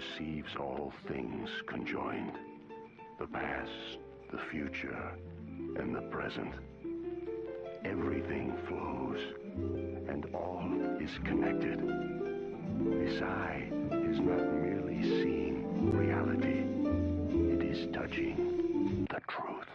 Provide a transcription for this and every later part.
perceives all things conjoined, the past, the future, and the present. Everything flows, and all is connected. This eye is not merely seeing reality, it is touching the truth.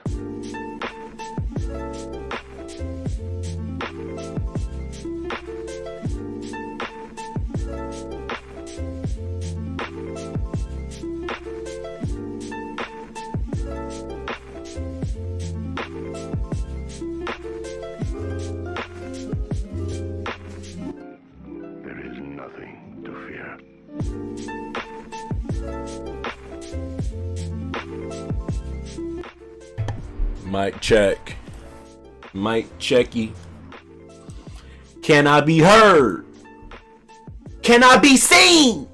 Mic check. Mic checky. Can I be heard? Can I be seen?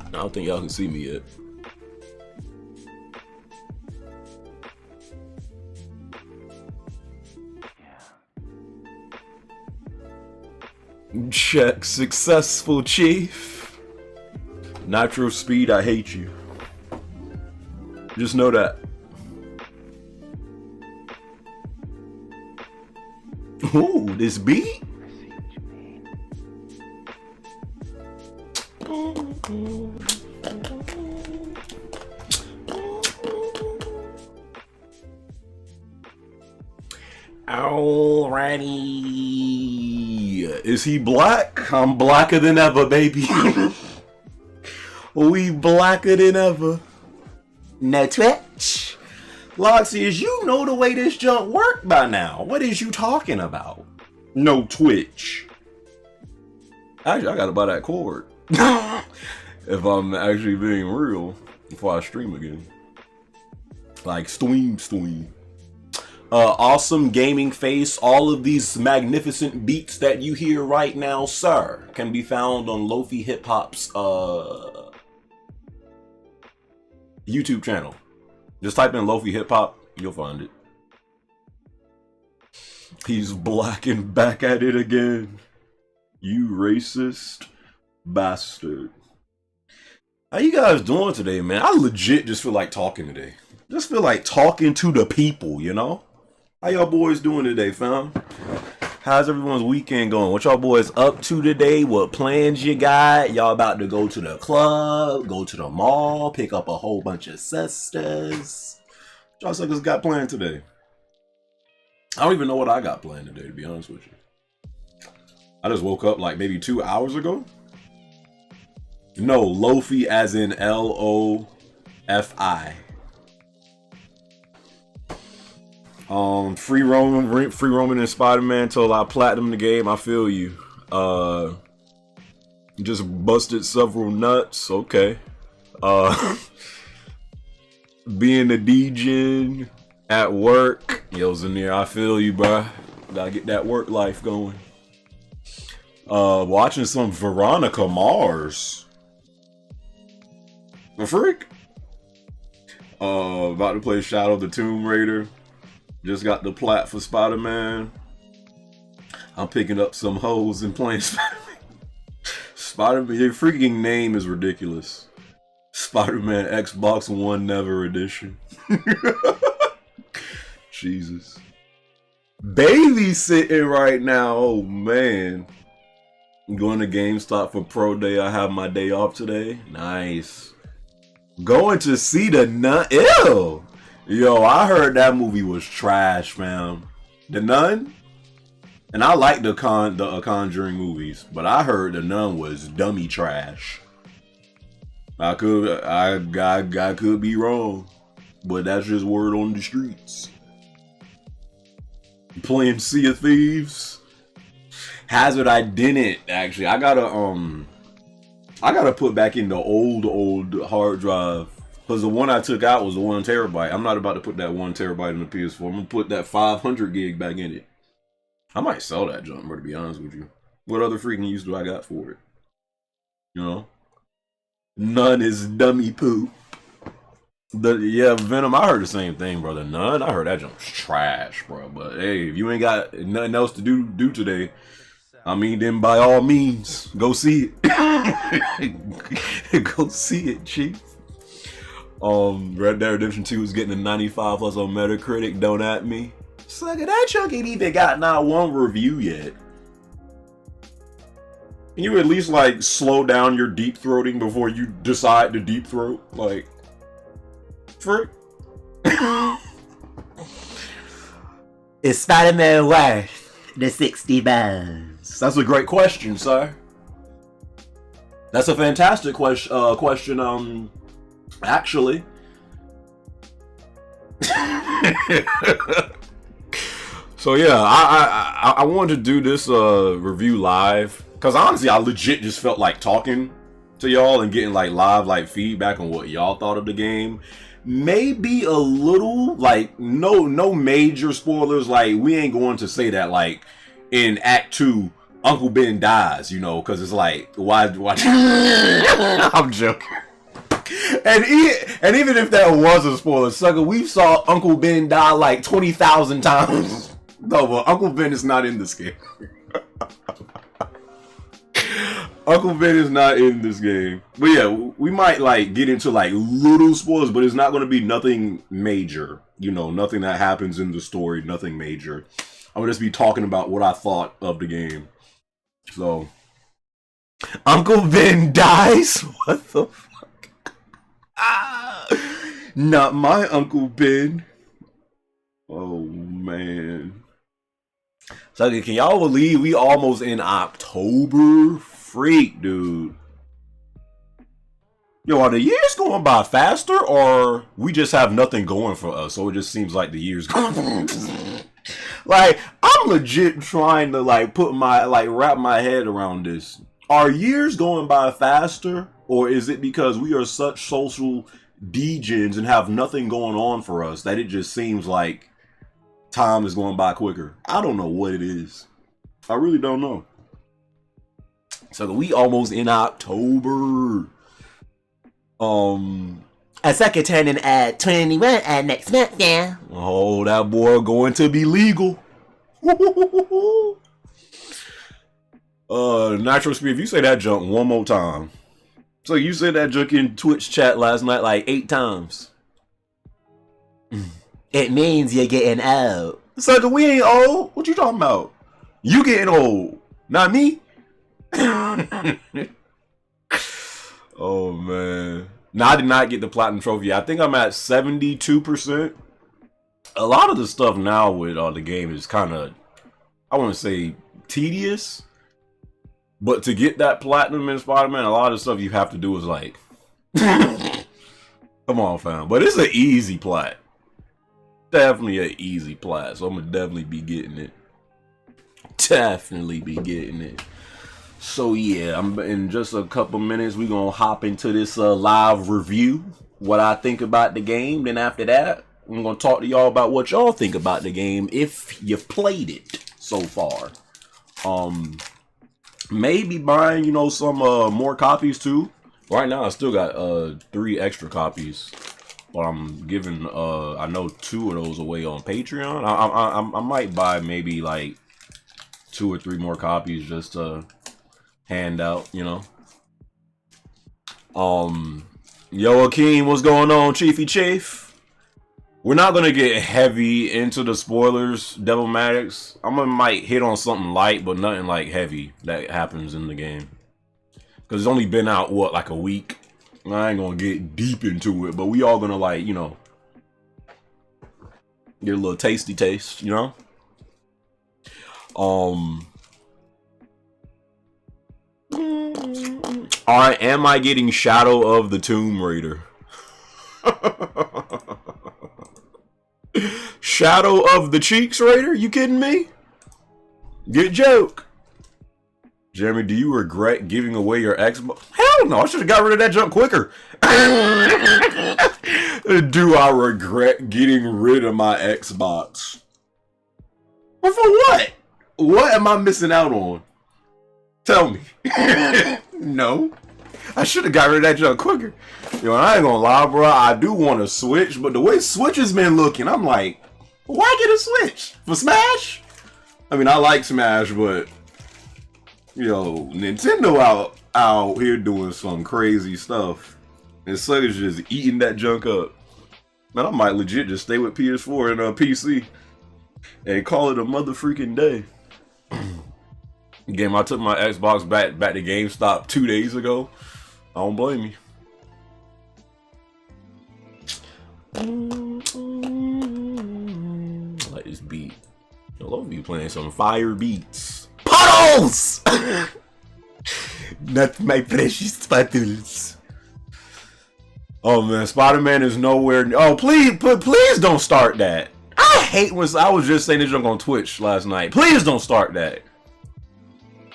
I don't think y'all can see me yet. Check successful, chief. Nitro Speed, I hate you. Just know that. Ooh, this beat? Alrighty. Is he black? I'm blacker than ever, baby. We blacker than ever. No Twitch. Loxius, you know the way this junk work by now. What is you talking about? No Twitch. Actually, I gotta buy that cord. If I'm actually being real before I stream again. Like, stream. Awesome gaming face. All of these magnificent beats that you hear right now, sir, can be found on Lofi Hip Hop's YouTube channel. Just type in Lofi Hip Hop, you'll find it. He's black and back at it again. You racist bastard. How you guys doing today, man? I legit just feel like talking today. Just feel like talking to the people, you know? How y'all boys doing today, fam? How's everyone's weekend going? What y'all boys up to today? What plans you got? Y'all about to go to the club, go to the mall, pick up a whole bunch of sisters? What y'all suckers got planned today? I don't even know what I got planned today, to be honest with you. I just woke up like maybe 2 hours ago. No, Lofi as in L-O-F-I. Free roaming and Spider-Man till I platinum the game. I feel you. Just busted several nuts. Okay. Being a DJ at work. Yo, Zanir, I feel you, bro. Gotta get that work life going. Watching some Veronica Mars. The freak. About to play Shadow the Tomb Raider. Just got the plat for Spider-Man. I'm picking up some hoes and playing Spider-Man. Spider-Man, your freaking name is ridiculous. Spider-Man Xbox One Never Edition. Jesus. Babysitting right now, oh man. I'm going to GameStop for Pro Day. I have my day off today. Nice. Going to see The Nun. Ew. Yo, I heard that movie was trash, fam. The Nun? And I like the Conjuring movies, but I heard The Nun was dummy trash. I could be wrong, but that's just word on the streets. Playing Sea of Thieves. Hazard, I didn't actually. I gotta put back in the old hard drive. Because the one I took out was the 1 terabyte. I'm not about to put that 1 terabyte in the PS4. I'm going to put that 500 gig back in it. I might sell that junk, bro, to be honest with you. What other freaking use do I got for it? You know? None is dummy poop. Yeah, Venom, I heard the same thing, brother. None, I heard that junk's trash, bro. But hey, if you ain't got nothing else to do today, I mean, then by all means, go see it. Go see it, chief. Red Dead Redemption 2 is getting a 95 plus on Metacritic. Don't at me. Sucker, that chunk ain't even got not one review yet. Can you at least like slow down your deep throating before you decide to deep throat? Like, frick. Is Spider-Man worth the 60 bucks? That's a great question, sir. That's a fantastic question. Actually. So yeah, I wanted to do this review live because honestly, I legit just felt like talking to y'all and getting like live like feedback on what y'all thought of the game. Maybe a little like no major spoilers. Like we ain't going to say that like in Act 2 Uncle Ben dies, you know, because it's like why I'm joking. And even if that was a spoiler, sucker, we saw Uncle Ben die like 20,000 times. No, but Uncle Ben is not in this game. Uncle Ben is not in this game. But yeah, we might like get into like little spoilers, but it's not going to be nothing major. You know, nothing that happens in the story, nothing major. I'm going to just be talking about what I thought of the game. So, Uncle Ben dies? What the fuck? Not my Uncle Ben. Oh, man. So, can y'all believe we almost in October? Freak, dude. Yo, are the years going by faster, or we just have nothing going for us, so it just seems like the years going Like, I'm legit trying to, like, wrap my head around this. Are years going by faster, or is it because we are such social degens and have nothing going on for us that it just seems like time is going by quicker? I don't know what it is. I really don't know. So we almost in October. A sucker turning 21 next month, yeah. Oh, that boy going to be legal. Natural Speed, if you say that junk one more time. So you said that junk in Twitch chat last night like 8 times. It means you're getting old. Sucker, we ain't old. What you talking about? You getting old, not me. Oh man. Now I did not get the platinum trophy. I think I'm at 72%. A lot of the stuff now with the game is kind of, I want to say, tedious. But to get that platinum in Spider-Man, a lot of stuff you have to do is like, come on, fam. But it's an easy plat. Definitely an easy plat. So I'm gonna definitely be getting it. Definitely be getting it. So yeah, in just a couple minutes, we're going to hop into this live review, what I think about the game. Then after that, I'm going to talk to y'all about what y'all think about the game if you've played it so far. Maybe buying, you know, some more copies too. Right now, I still got 3 extra copies. But I'm giving, I know 2 of those away on Patreon. I might buy maybe like 2 or 3 more copies just to hand out, you know. Yo, Akeem, what's going on, Chiefy Chief? We're not gonna get heavy into the spoilers, Devilmatics. might hit on something light, but nothing like heavy that happens in the game. Cause it's only been out what, like a week. I ain't gonna get deep into it, but we all gonna like, you know, get a little tasty taste, you know. Alright, am I getting Shadow of the Tomb Raider? Shadow of the Cheeks Raider? You kidding me? Good joke. Jeremy, do you regret giving away your Xbox? Hell no, I should have got rid of that junk quicker. Do I regret getting rid of my Xbox? But for what? What am I missing out on? Tell me. No. I should have got rid of that junk quicker. Yo, I ain't gonna lie, bro. I do want to Switch, but the way Switch has been looking, I'm like, why get a Switch? For Smash? I mean, I like Smash, but Yo, Nintendo out here doing some crazy stuff. And Sega's just eating that junk up. Man, I might legit just stay with PS4 and PC and call it a motherfucking day. Game, I took my Xbox back to GameStop 2 days ago. I don't blame you. I like this beat. I love you playing some fire beats. Puddles! Not my precious puddles. Oh man, Spider-Man is nowhere. Oh, please don't start that. I hate when I was just saying this junk on Twitch last night. Please don't start that.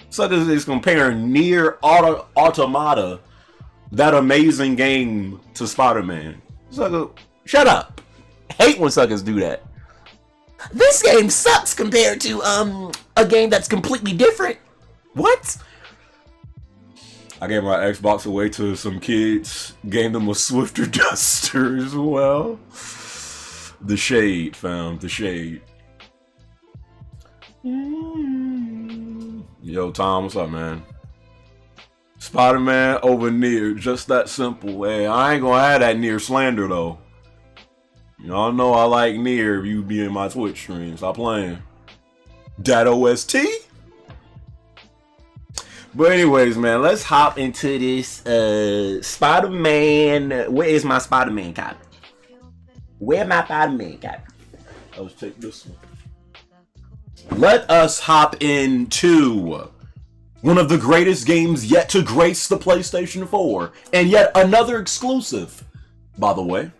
Suckers is comparing Nier Automata, that amazing game, to Spider-Man. Sucker, shut up. Hate when suckers do that. This game sucks compared to a game that's completely different. What? I gave my Xbox away to some kids. Gave them a Swifter Duster as well. The shade, fam. The shade. Yo, Tom, what's up, man? Spider-Man over Nier. Just that simple. Hey, I ain't gonna have that Nier slander, though. Y'all know I like Nier if you be in my Twitch stream. Stop playing. Dat OST? But anyways, man, let's hop into this Spider-Man. Where is my Spider-Man copy? Where my Spider-Man copy? Let's take this one. Let us hop into one of the greatest games yet to grace the PlayStation 4. And yet another exclusive, by the way.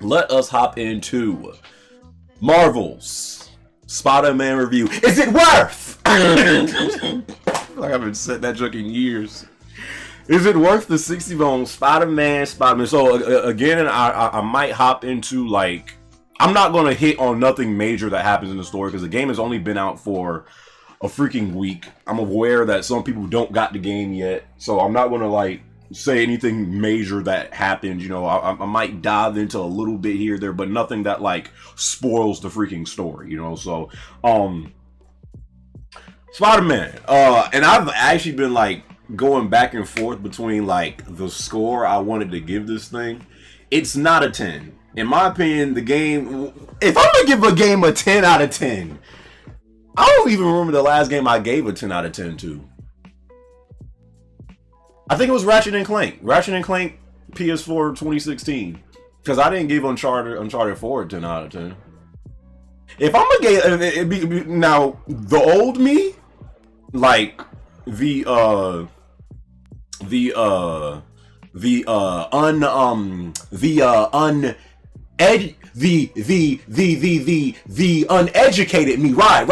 Let us hop into Marvel's Spider-Man review. Is it worth? I haven't said that joke in years. Is it worth the 60 on Spider-Man? So again, I might hop into, like, I'm not gonna hit on nothing major that happens in the story because the game has only been out for a freaking week. I'm aware that some people don't got the game yet, so I'm not gonna like say anything major that happened. You know, I might dive into a little bit here there, but nothing that like spoils the freaking story. You know, so Spider-Man, and I've actually been like going back and forth between like the score I wanted to give this thing. It's not a 10. In my opinion, the game, if I'm gonna give a game a 10 out of 10, I don't even remember the last game I gave a 10 out of 10 to. I think it was Ratchet & Clank. Ratchet & Clank PS4 2016. Because I didn't give Uncharted 4 a 10 out of 10. If I'm gonna give, it'd be, now, the old me, like, the uneducated me, right.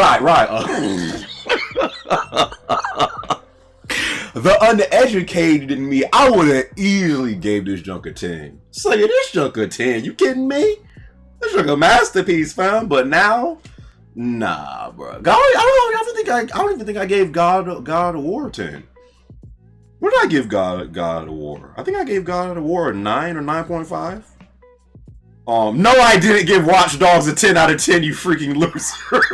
The uneducated me, I would have easily gave this junk a 10. So yeah, this junk a 10. You kidding me? This junk a masterpiece, fam. But now, nah, bro. I don't even think I gave God of War a 10. What did I give God of War? I think I gave God of War a 9 or 9.5. No, I didn't give Watch Dogs a 10 out of 10, you freaking loser.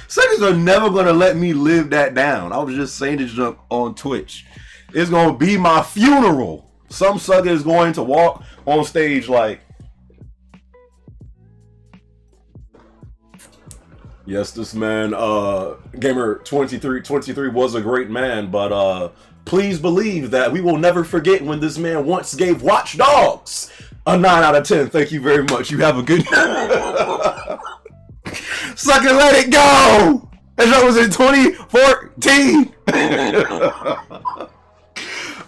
Suckers are never gonna let me live that down. I was just saying this junk on Twitch. It's gonna be my funeral. Some sucker is going to walk on stage like, yes, this man, Gamer 23 was a great man, but please believe that we will never forget when this man once gave Watch Dogs a 9 out of 10. Thank you very much. You have a good sucker, let it go! That show was in 2014!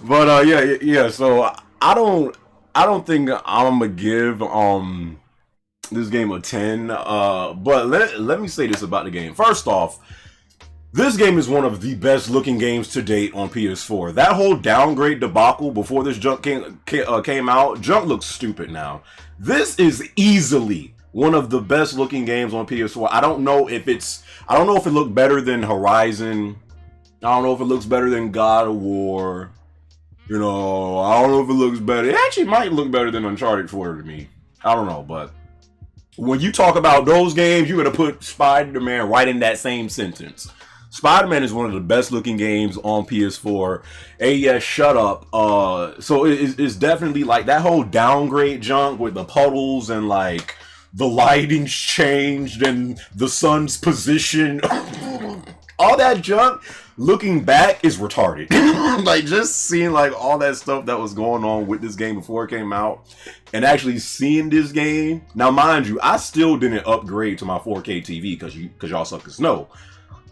But yeah, so I don't think I'm gonna give this game a 10. But let me say this about the game. First off, this game is one of the best looking games to date on PS4. That whole downgrade debacle before this junk came out, junk looks stupid now. This is easily one of the best looking games on PS4. I don't know if it looked better than Horizon. I don't know if it looks better than God of War. You know, I don't know if it looks better. It actually might look better than Uncharted 4 to me. I don't know, but when you talk about those games, you're gonna put Spider-Man right in that same sentence. Spider-Man is one of the best looking games on PS4. Hey, yeah, shut up. So it's definitely like that whole downgrade junk with the puddles and like the lighting's changed and the sun's position. All that junk, looking back, is retarded. Like, just seeing like all that stuff that was going on with this game before it came out, and actually seeing this game. Now, mind you, I still didn't upgrade to my 4K TV because y'all suckers know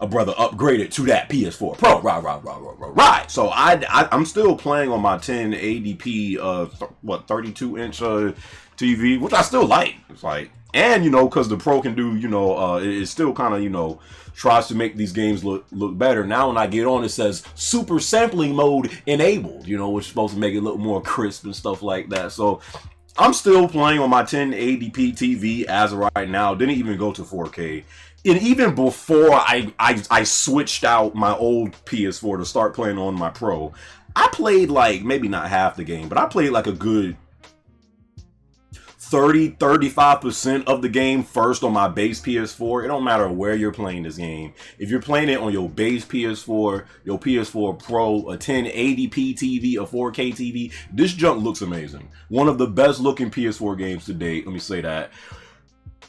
a brother upgraded to that PS4 Pro. Right. So I'm still playing on my 1080p 32-inch TV, which I still like. It's like, and you know, because the Pro can do, you know, it still kind of, you know, tries to make these games look better. Now when I get on, it says super sampling mode enabled, you know, which is supposed to make it look more crisp and stuff like that. So I'm still playing on my 1080p TV as of right now. Didn't even go to 4K. And even before I switched out my old PS4 to start playing on my Pro, I played like maybe not half the game, but I played like a good 35% of the game first on my base PS4. It don't matter where you're playing this game. If you're playing it on your base PS4, your PS4 Pro, a 1080p TV, a 4K TV, this junk looks amazing. One of the best looking PS4 games to date. Let me say that.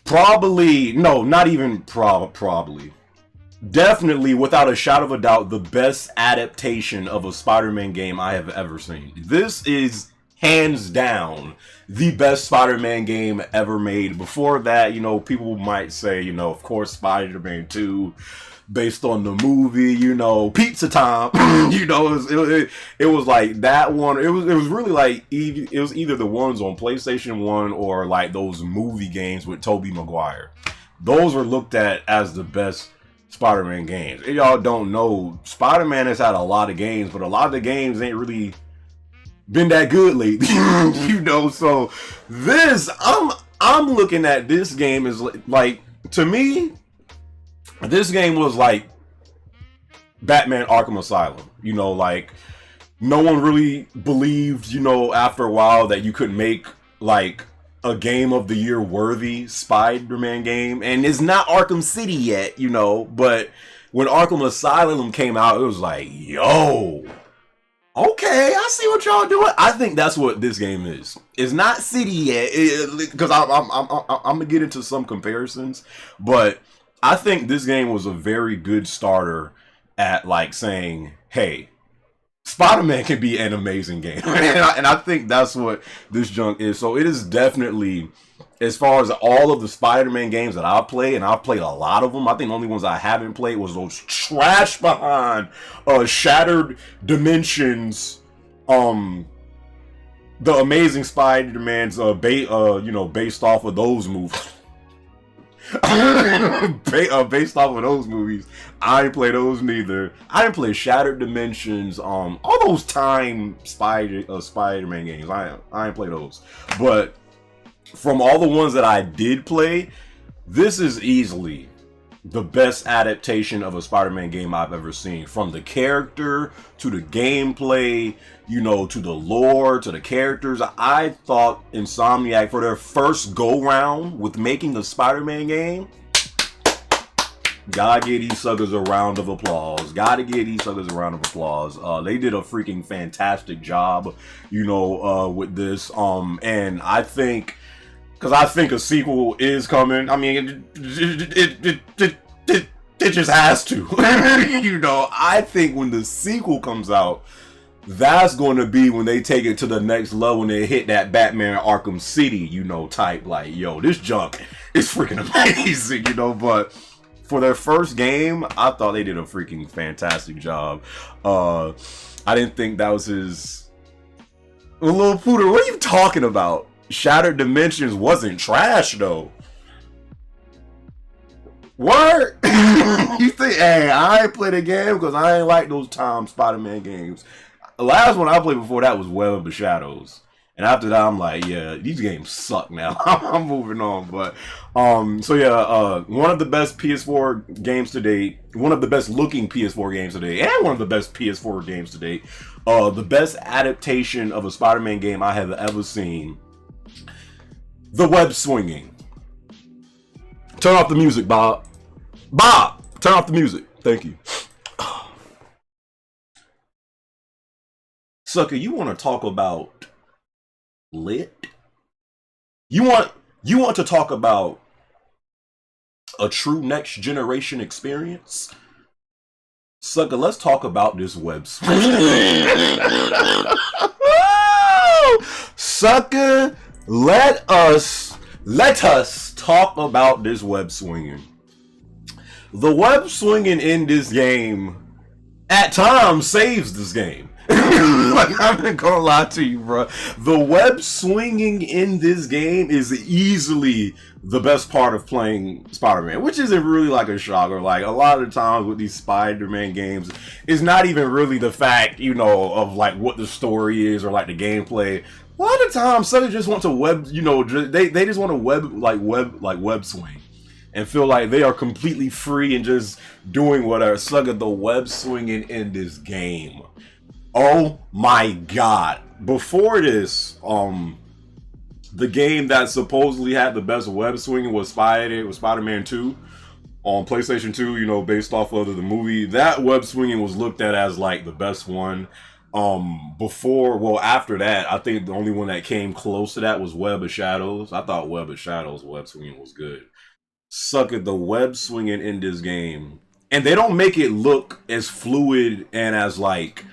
Probably, no, not even probably. Definitely, without a shadow of a doubt, the best adaptation of a Spider-Man game I have ever seen. This is hands down the best Spider-Man game ever made. Before that, you know, people might say, you know, of course, Spider-Man 2, based on the movie, you know, Pizza Time. You know, it was like that one. It was really like it was either the ones on PlayStation 1 or like those movie games with Tobey Maguire. Those were looked at as the best Spider-Man games. If y'all don't know, Spider-Man has had a lot of games, but a lot of the games ain't really been that good lately. You know, so this I'm looking at this game as like, to me, this game was like Batman Arkham Asylum. You know, like no one really believed, you know, after a while that you could make like a game of the year worthy Spider-Man game. And it's not Arkham City yet, you know, but when Arkham Asylum came out, it was like, yo, okay, I see what y'all doing. I think that's what this game is. It's not City yet, because I'm gonna get into some comparisons, but I think this game was a very good starter at like saying, hey, Spider-Man can be an amazing game. And I think that's what this junk is. So it is definitely, as far as all of the Spider-Man games that I've played, and I've played a lot of them, I think the only ones I haven't played was those trash behind Shattered Dimensions, the Amazing Spider-Man's based off of those movies. Based off of those movies, I ain't play those neither. I didn't play Shattered Dimensions, all those time Spider-Man games. I ain't play those. But from all the ones that I did play, this is easily the best adaptation of a Spider-Man game I've ever seen. From the character to the gameplay, you know, to the lore, to the characters. I thought Insomniac, for their first go-round with making a Spider-Man game, gotta give these suckers a round of applause. Gotta give these suckers a round of applause. They did a freaking fantastic job, you know, with this. And I think, because I think a sequel is coming. I mean, it just has to. You know, I think when the sequel comes out, that's going to be when they take it to the next level and they hit that Batman Arkham City, you know, type. Like, yo, this junk is freaking amazing, you know. But for their first game, I thought they did a freaking fantastic job. I didn't think that was his... Little Pooter, what are you talking about? Shattered Dimensions wasn't trash, though. What? You think, hey, I ain't played a game because I ain't like those Tom Spider-Man games. The last one I played before that was Web of the Shadows. And after that, I'm like, yeah, these games suck now. I'm moving on. But, so yeah, one of the best PS4 games to date, one of the best looking PS4 games to date, and one of the best PS4 games to date, the best adaptation of a Spider-Man game I have ever seen. The web swinging. Turn off the music, Bob. Bob, turn off the music. Thank you. Sucker, you want to talk about lit? You want to talk about a true next generation experience? Sucker, let's talk about this web Sucker, let us talk about this web swinging. The web swinging in this game at times saves this game. Like, I'm not gonna lie to you, bro. The web swinging in this game is easily the best part of playing Spider-Man, which isn't really like a shocker. Like, a lot of the times with these Spider-Man games, it's not even really the fact, you know, of like what the story is or like the gameplay. A lot of times, Sony just want to web, you know, they just want to web swing and feel like they are completely free and just doing whatever. Sucker, the web swinging in this game. Oh my god. Before this, the game that supposedly had the best web swinging was Spider-Man 2 on PlayStation 2, you know, based off of the movie. That web swinging was looked at as like the best one. After that, I think the only one that came close to that was Web of Shadows. I thought Web of Shadows web swinging was good. Suck at the web swinging in this game. And they don't make it look as fluid and as like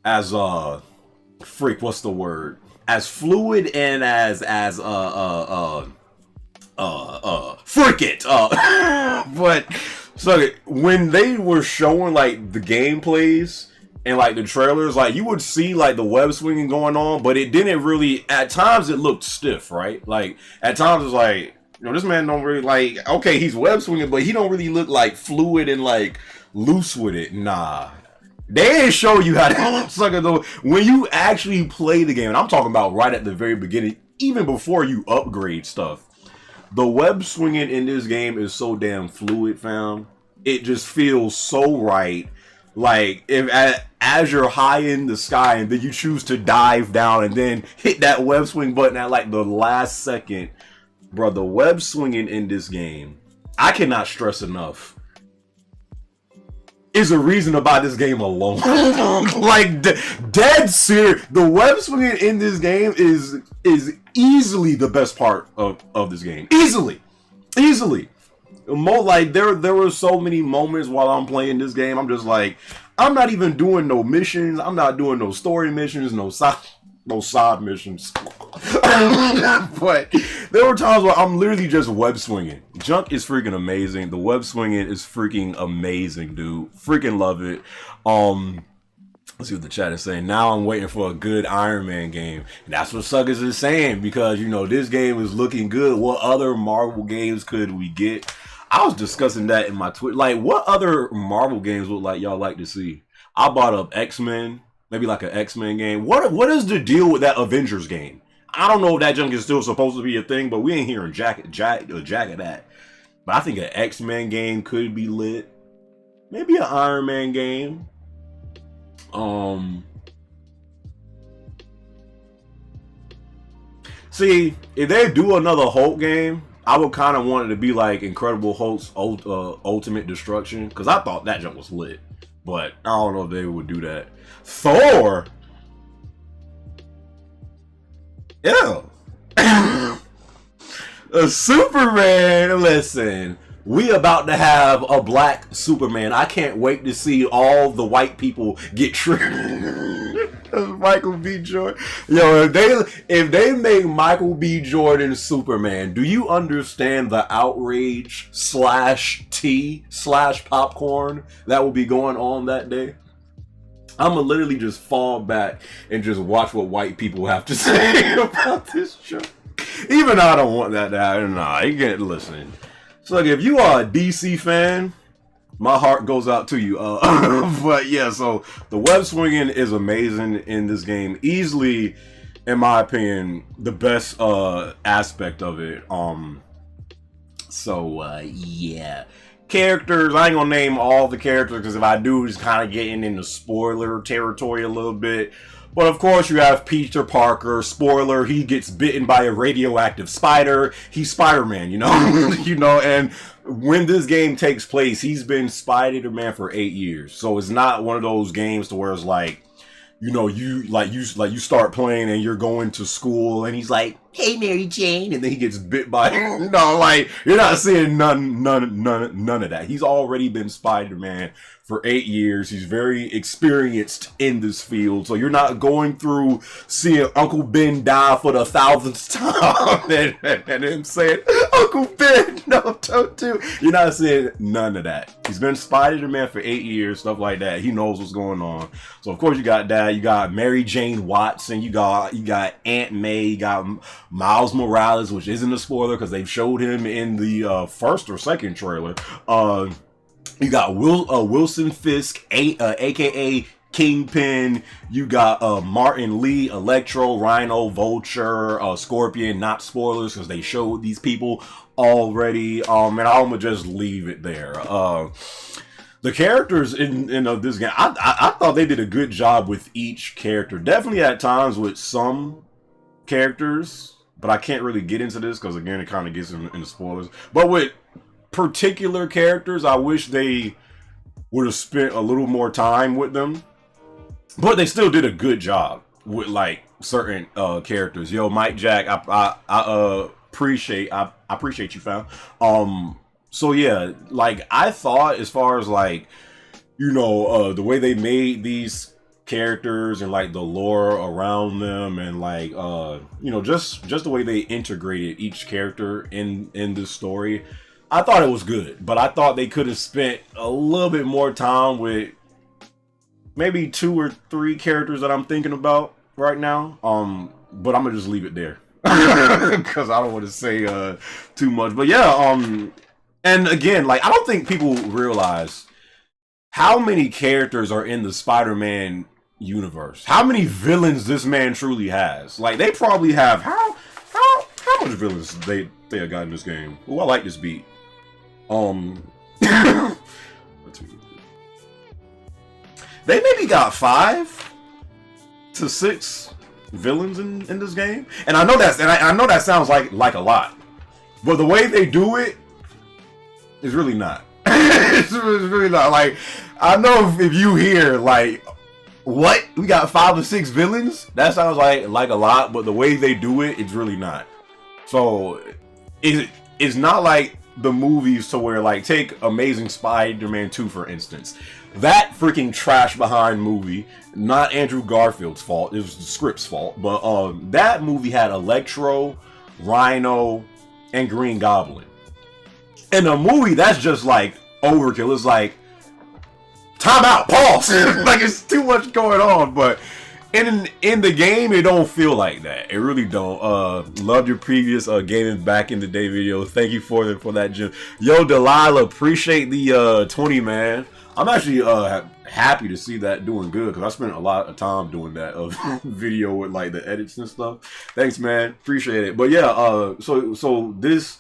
as what's the word? As fluid and as but so when they were showing like the gameplays and like the trailers, like you would see like the web swinging going on, but it didn't really, at times it looked stiff, right? Like at times it's like, you know, this man don't really like, okay, he's web swinging, but he don't really look like fluid and like loose with it. Nah. They didn't show you how to sucker though. When you actually play the game, and I'm talking about right at the very beginning, even before you upgrade stuff, the web swinging in this game is so damn fluid, fam. It just feels so right. Like if as you're high in the sky and then you choose to dive down and then hit that web swing button at like the last second, bro. The web swinging in this game, I cannot stress enough, is a reason to buy this game alone. Like dead serious. The web swinging in this game is easily the best part of this game. Easily. Like there were so many moments while I'm playing this game, I'm just like, I'm not even doing no missions. I'm not doing no story missions, no side missions. But there were times where I'm literally just web swinging. Junk is freaking amazing. The web swinging is freaking amazing, dude. Freaking love it. Let's see what the chat is saying. Now I'm waiting for a good Iron Man game. And that's what Suckers is saying, because, you know, this game is looking good. What other Marvel games could we get? I was discussing that in my Twitter. Like, what other Marvel games would like y'all like to see? I bought up X-Men. Maybe like an X-Men game. What is the deal with that Avengers game? I don't know if that junk is still supposed to be a thing, but we ain't hearing jack of that. But I think an X-Men game could be lit. Maybe an Iron Man game. See, if they do another Hulk game, I would kind of want it to be like Incredible Hulk's Ultimate Destruction, because I thought that junk was lit. But I don't know if they would do that. Thor? Yeah. Superman, listen. We about to have a black Superman. I can't wait to see all the white people get triggered. Michael B. Jordan. Yo, if they make Michael B. Jordan Superman, do you understand the outrage /tea/popcorn that will be going on that day? I'ma literally just fall back and just watch what white people have to say about this show. Even though I don't want that to happen. Nah, you can't listen. So like, if you are a DC fan, my heart goes out to you. But yeah, so the web swinging is amazing in this game. Easily, in my opinion, the best aspect of it. Yeah. Characters, I ain't gonna name all the characters, because if I do, it's kind of getting into spoiler territory a little bit. But of course, you have Peter Parker. Spoiler: he gets bitten by a radioactive spider. He's Spider-Man, you know, you know. And when this game takes place, he's been Spider-Man for 8 years. So it's not one of those games to where it's like, you know, you start playing and you're going to school and he's like, "Hey, Mary Jane," and then he gets bit by. No, like you're not seeing none of that. He's already been Spider-Man for 8 years. He's very experienced in this field, so you're not going through seeing Uncle Ben die for the 1000th time and him saying, "Uncle Ben, no, don't do." You're not seeing none of that. He's been Spider-Man for 8 years, stuff like that. He knows what's going on. So of course you got that. You got Mary Jane Watson. You got Aunt May. You got Miles Morales, which isn't a spoiler because they've showed him in the first or second trailer. You got Wilson Fisk, aka Kingpin. You got Martin Lee, Electro, Rhino, Vulture, Scorpion. Not spoilers because they showed these people already. And I'm gonna just leave it there. The characters in this game, I thought they did a good job with each character. Definitely at times with some characters, but I can't really get into this because again it kind of gets into spoilers. But with particular characters, I wish they would have spent a little more time with them, but they still did a good job with like certain characters. Yo, Mike Jack, I appreciate you, fam. So yeah, like I thought as far as like, you know, the way they made these characters and like the lore around them and like you know, just the way they integrated each character in this story, I thought it was good, but I thought they could have spent a little bit more time with maybe 2 or 3 characters that I'm thinking about right now. But I'm gonna just leave it there because I don't want to say too much. But yeah, and again, like I don't think people realize how many characters are in the Spider-Man universe. How many villains this man truly has. Like they probably have how much villains they have got in this game. Oh, I like this beat. They maybe got 5 to 6 villains in this game, and I know that sounds like a lot, but the way they do it is really not. It's really not. Like I know if you hear like, what, we got 5 or 6 villains, that sounds like a lot, but the way they do it, it's really not. So it's not like the movies to where like take Amazing Spider-Man 2 for instance. That freaking trash behind movie, not Andrew Garfield's fault, it was the script's fault, but that movie had Electro, Rhino, and Green Goblin. In a movie that's just like overkill. It's like time out, pause. Like it's too much going on, but in the game, it don't feel like that. It really don't. Loved your previous gaming back in the day video. Thank you for that, Jim. Yo, Delilah, appreciate the 20, man. I'm actually happy to see that doing good because I spent a lot of time doing that video with like the edits and stuff. Thanks, man. Appreciate it. But yeah, so this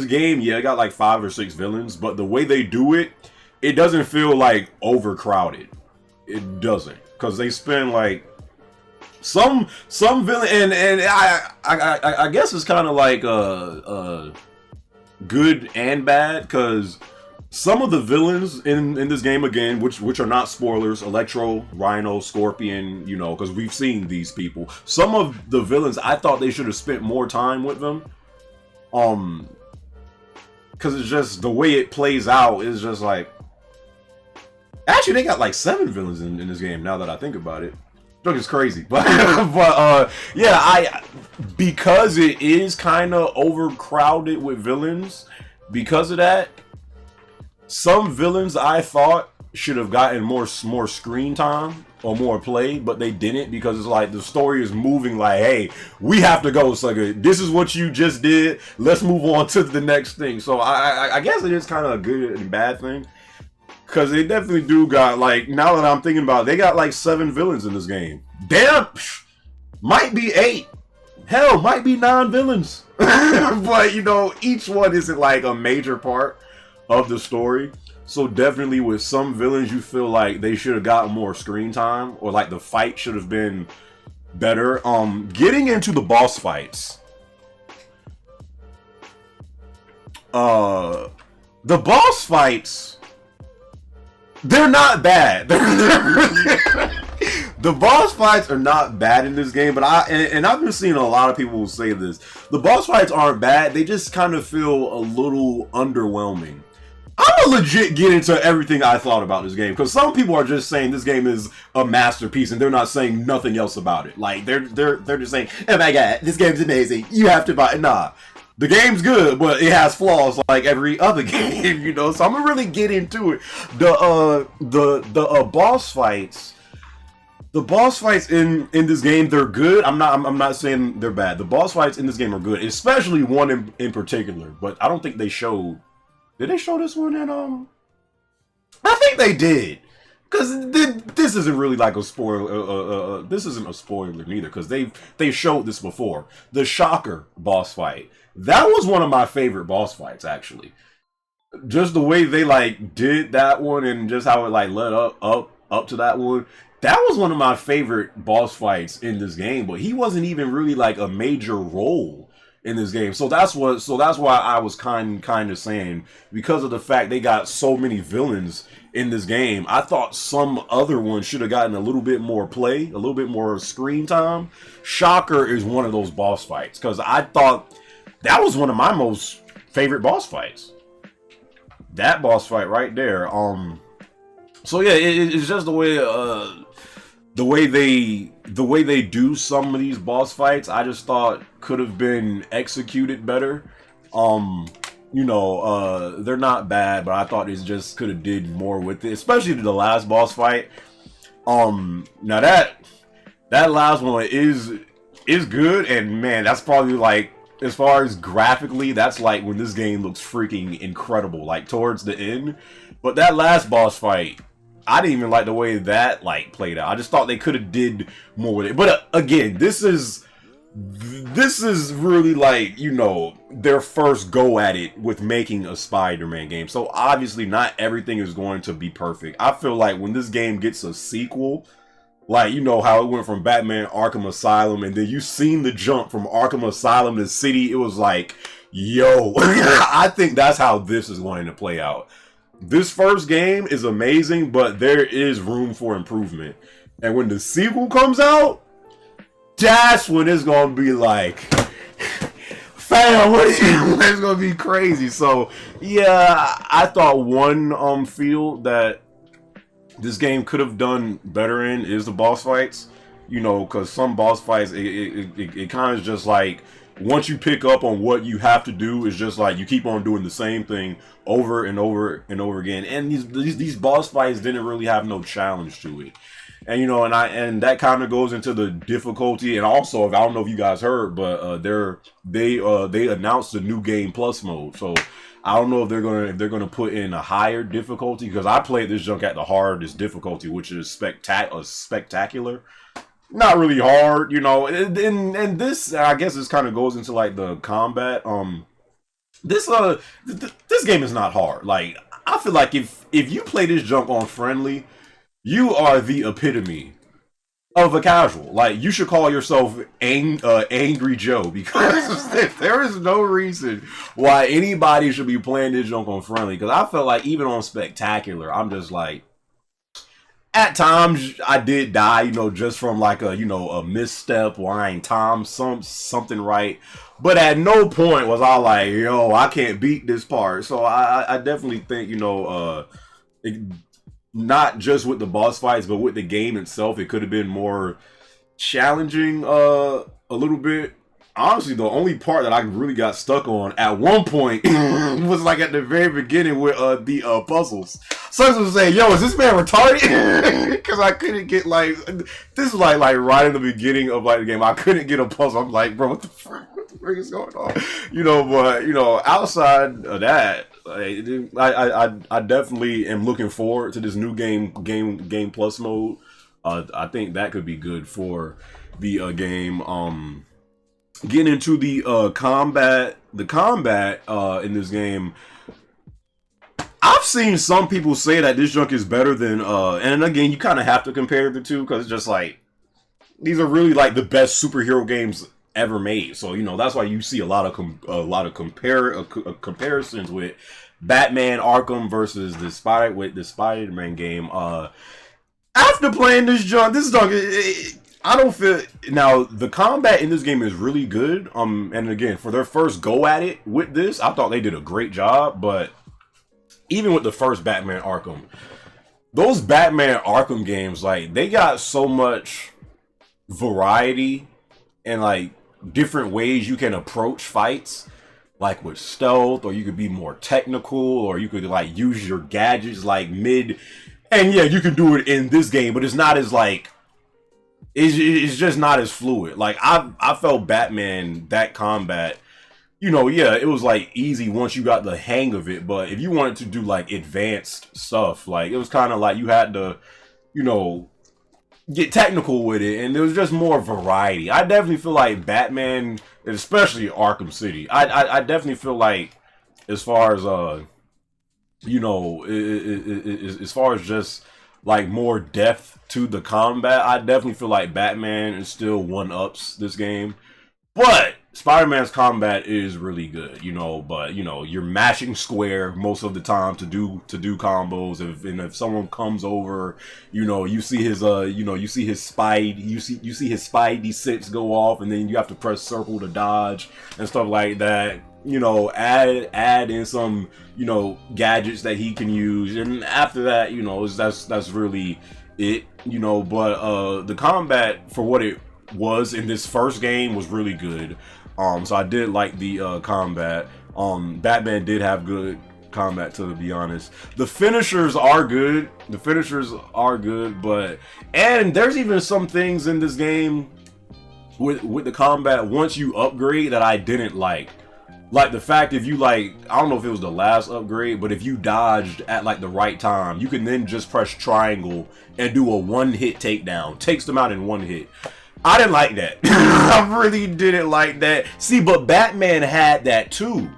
game, yeah, it got like 5 or 6 villains, but the way they do it, it doesn't feel like overcrowded. It doesn't, because they spend like some villain, and I guess it's kind of like good and bad, because some of the villains in this game, again, which are not spoilers, Electro, Rhino, Scorpion, you know, because we've seen these people. Some of the villains, I thought they should have spent more time with them, because it's just the way it plays out is just like, actually they got like 7 villains in this game now that I think about it. It's crazy, but yeah, because it is kind of overcrowded with villains, because of that, some villains I thought should have gotten more screen time or more play, but they didn't, because it's like the story is moving like, hey, we have to go, sucker. This is what you just did. Let's move on to the next thing. So I guess it is kind of a good and bad thing. Because they definitely do got, like, now that I'm thinking about it, they got like 7 villains in this game. Damn! Might be 8. Hell, might be 9 villains. But, you know, each one isn't like a major part of the story. So definitely with some villains, you feel like they should have gotten more screen time. Or like the fight should have been better. Getting into the boss fights. The boss fights, they're not bad. The boss fights are not bad in this game, but I've been seeing a lot of people say this. The boss fights aren't bad. They just kind of feel a little underwhelming. I'm gonna legit get into everything I thought about this game, because some people are just saying this game is a masterpiece and they're not saying nothing else about it. Like they're just saying, "Oh my god, this game's amazing. You have to buy it." Nah. The game's good, but it has flaws like every other game, you know. So I'm gonna really get into it. The boss fights, in this game, they're good. I'm not saying they're bad. The boss fights in this game are good, especially one in particular. But I don't think they showed. Did they show this one in I think they did. Because this isn't really like a spoiler. This isn't a spoiler neither, because they showed this before. The Shocker boss fight. That was one of my favorite boss fights, actually. Just the way they like did that one, and just how it like led up to that one. That was one of my favorite boss fights in this game. But he wasn't even really like a major role in this game. So that's why I was kind of saying, because of the fact they got so many villains in this game, I thought some other ones should have gotten a little bit more play, a little bit more screen time. Shocker is one of those boss fights, because I thought that was one of my most favorite boss fights. That boss fight right there. So yeah, it's just the way they do some of these boss fights. I just thought could have been executed better. You know, they're not bad, but I thought it just could have did more with it, especially the last boss fight. Now that last one is good, and man, that's probably like, as far as graphically, that's like when this game looks freaking incredible, like towards the end. But that last boss fight, I didn't even like the way that like played out. I just thought they could have did more with it. But again, this is really like, you know, their first go at it with making a Spider-Man game. So obviously not everything is going to be perfect. I feel like when this game gets a sequel, like, you know how it went from Batman Arkham Asylum, and then you seen the jump from Arkham Asylum to City, it was like, yo, I think that's how this is going to play out. This first game is amazing, but there is room for improvement. And when the sequel comes out, that's when it's going to be like, fam, it's going to be crazy. So, yeah, I thought one field that this game could have done better in is the boss fights. You know, because some boss fights, it kind of just like, once you pick up on what you have to do, it's just like you keep on doing the same thing over and over and over again. And these boss fights didn't really have no challenge to it. And you know, and that kind of goes into the difficulty. And also, I don't know if you guys heard, but they announced the new game plus mode. So I don't know if they're gonna put in a higher difficulty, because I played this junk at the hardest difficulty, which is spectacular. Not really hard, you know. And this, I guess, this kind of goes into like the combat. This game is not hard. Like, I feel like if you play this junk on friendly, you are the epitome of a casual. Like, you should call yourself Angry Joe, because there is no reason why anybody should be playing this junk on friendly. Because I felt like even on spectacular, I'm just like, at times I did die, you know, just from like a misstep, or I ain't timed something right. But at no point was I like, yo, I can't beat this part. So I definitely think, you know, not just with the boss fights, but with the game itself, it could have been more challenging a little bit. Honestly, the only part that I really got stuck on at one point was like at the very beginning with the puzzles. Someone was saying, yo, is this man retarded? Because I couldn't get like, this is like right in the beginning of like the game, I couldn't get a puzzle. I'm like, bro, what the frick is going on? You know, but you know, outside of that, I definitely am looking forward to this new game plus mode. I think that could be good for the game. Getting into the combat in this game, I've seen some people say that this junk is better than and again, you kind of have to compare the two, because it's just like, these are really like the best superhero games ever made. So that's why you see a lot of comparisons with Batman Arkham versus the Spider-Man game. After playing this dog, I don't feel now the combat in this game is really good. And again, for their first go at it with this, I thought they did a great job. But even with the first Batman Arkham, those Batman Arkham games, like they got so much variety and like different ways you can approach fights, like with stealth, or you could be more technical, or you could like use your gadgets like mid. And yeah, you can do it in this game, but it's not as like it's just not as fluid. Like I felt Batman, that combat, yeah, it was like easy once you got the hang of it. But if you wanted to do like advanced stuff, like it was kind of like you had to, get technical with it, and there was just more variety. I definitely feel like Batman, especially Arkham City, I definitely feel like as far as as far as just like more depth to the combat, I definitely feel like Batman is still one-ups this game. But Spider-Man's combat is really good, but you're mashing square most of the time to do combos. If someone comes over, you see his spidey sense go off, and then you have to press circle to dodge and stuff like that. Add in some gadgets that he can use, and after that, that's really it. But the combat for what it was in this first game was really good. So I did like the combat. Batman did have good combat, to be honest. The finishers are good. But and there's even some things in this game with the combat once you upgrade that I didn't like. Like the fact if you I don't know if it was the last upgrade, but if you dodged at like the right time, you can then just press triangle and do a one-hit takedown. Takes them out in one hit. I didn't like that. I really didn't like that. See, but Batman had that too.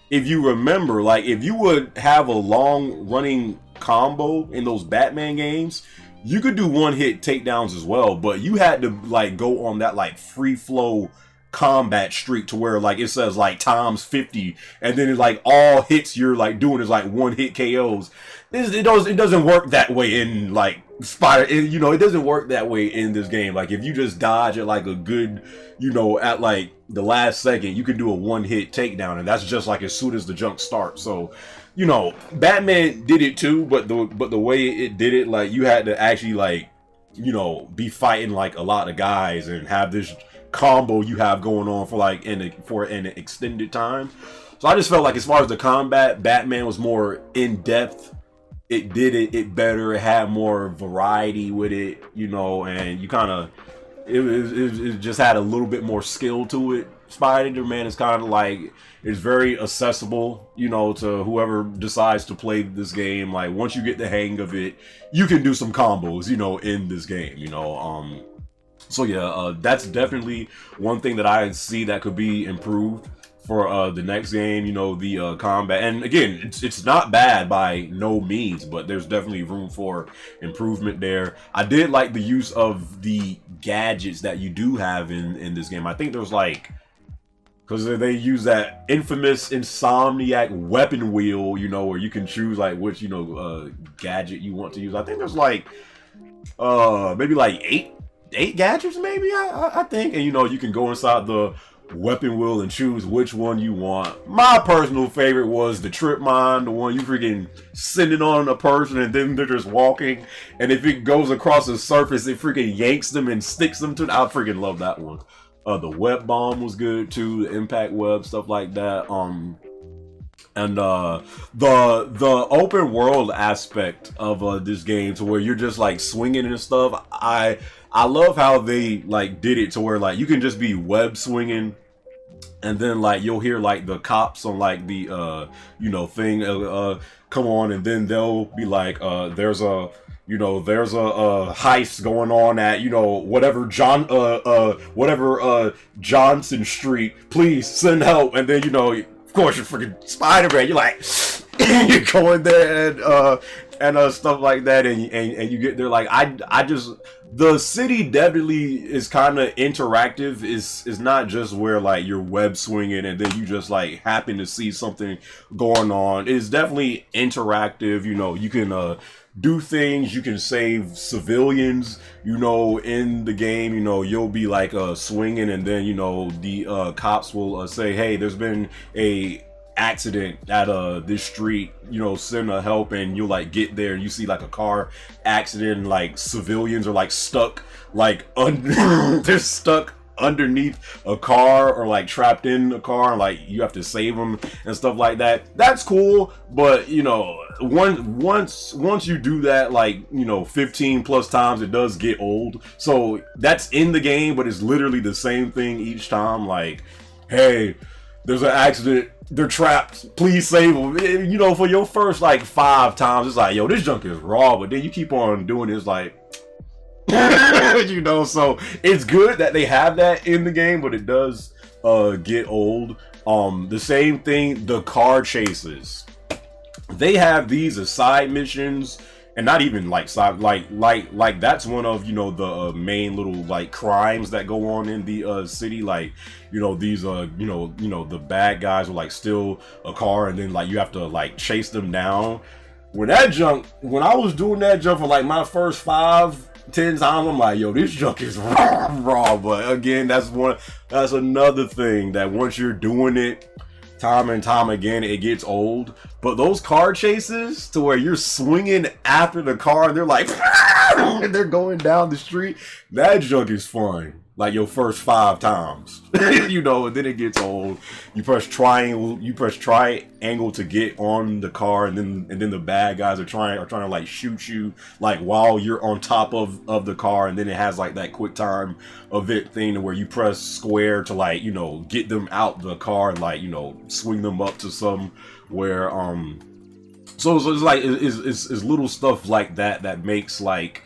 If you remember, like if you would have a long running combo in those Batman games, you could do one-hit takedowns as well, but you had to like go on that like free flow combat streak to where like it says like times 50, and then it's like all hits you're like doing is like one hit KOs. It doesn't work that way in like it doesn't work that way in this game. Like if you just dodge at like a good, at like the last second, you can do a one hit takedown, and that's just like as soon as the junk starts. So Batman did it too, but the way it did it, like you had to actually like be fighting like a lot of guys and have this combo you have going on for like for an extended time. So I just felt like as far as the combat, Batman was more in depth. It did it better. It had more variety with it, and you kind of it just had a little bit more skill to it. Spider-Man is kind of like, it's very accessible, to whoever decides to play this game. Like once you get the hang of it, you can do some combos, in this game, So yeah, that's definitely one thing that I see that could be improved for the next game. The combat, and again, it's not bad by no means, but there's definitely room for improvement there. I did like the use of the gadgets that you do have in this game. I think there's like, because they use that infamous Insomniac weapon wheel, where you can choose like which gadget you want to use. I think there's like maybe like eight gadgets, maybe I think, and you can go inside the weapon wheel and choose which one you want. My personal favorite was the trip mine, the one you freaking send it on a person and then they're just walking, and if it goes across the surface, it freaking yanks them and sticks them to. I freaking love that one. The web bomb was good too, the impact web, stuff like that. And the open world aspect of this game, to where you're just like swinging and stuff, I love how they like did it to where like you can just be web swinging, and then like you'll hear like the cops on like the thing come on, and then they'll be like there's a heist going on at whatever Johnson Street, please send help. And then of course you're freaking Spider-Man, you're like you're going there, and stuff like that, and you get there. Like I just, the city definitely is kind of interactive. Is not just where like you're web swinging and then you just like happen to see something going on. It's definitely interactive. You know, you can do things. You can save civilians. You know, in the game, you know, you'll be like swinging, and then you know the cops will say, "Hey, there's been a accident at this street, you know, send a help," and you like get there and you see like a car accident and like civilians are like stuck like they're stuck underneath a car or like trapped in a car and like you have to save them and stuff like that. That's cool, but you know, once you do that like, you know, 15 plus times, it does get old. So that's in the game, but it's literally the same thing each time. Like, hey, there's an accident, they're trapped, please save them. You know, for your first like 5 times, it's like, yo, this junk is raw, but then you keep on doing this like you know, so it's good that they have that in the game, but it does get old. The same thing, the car chases, they have these as side missions, and not even like side, like that's one of, you know, the main little like crimes that go on in the city. Like, you know, these you know the bad guys will like steal a car and then like you have to like chase them down. When I was doing that jump for like my first 5-10 times, I'm like, yo, this junk is raw. But again, that's another thing that once you're doing it time and time again, it gets old. But those car chases to where you're swinging after the car and they're like and they're going down the street, that junk is fun. Like your first 5 times, you know, and then it gets old. You press triangle to get on the car, and then the bad guys are trying to like shoot you like while you're on top of the car, and then it has like that quick time event thing where you press square to like, you know, get them out the car and like, you know, swing them up to somewhere. So it's like it's little stuff like that makes like,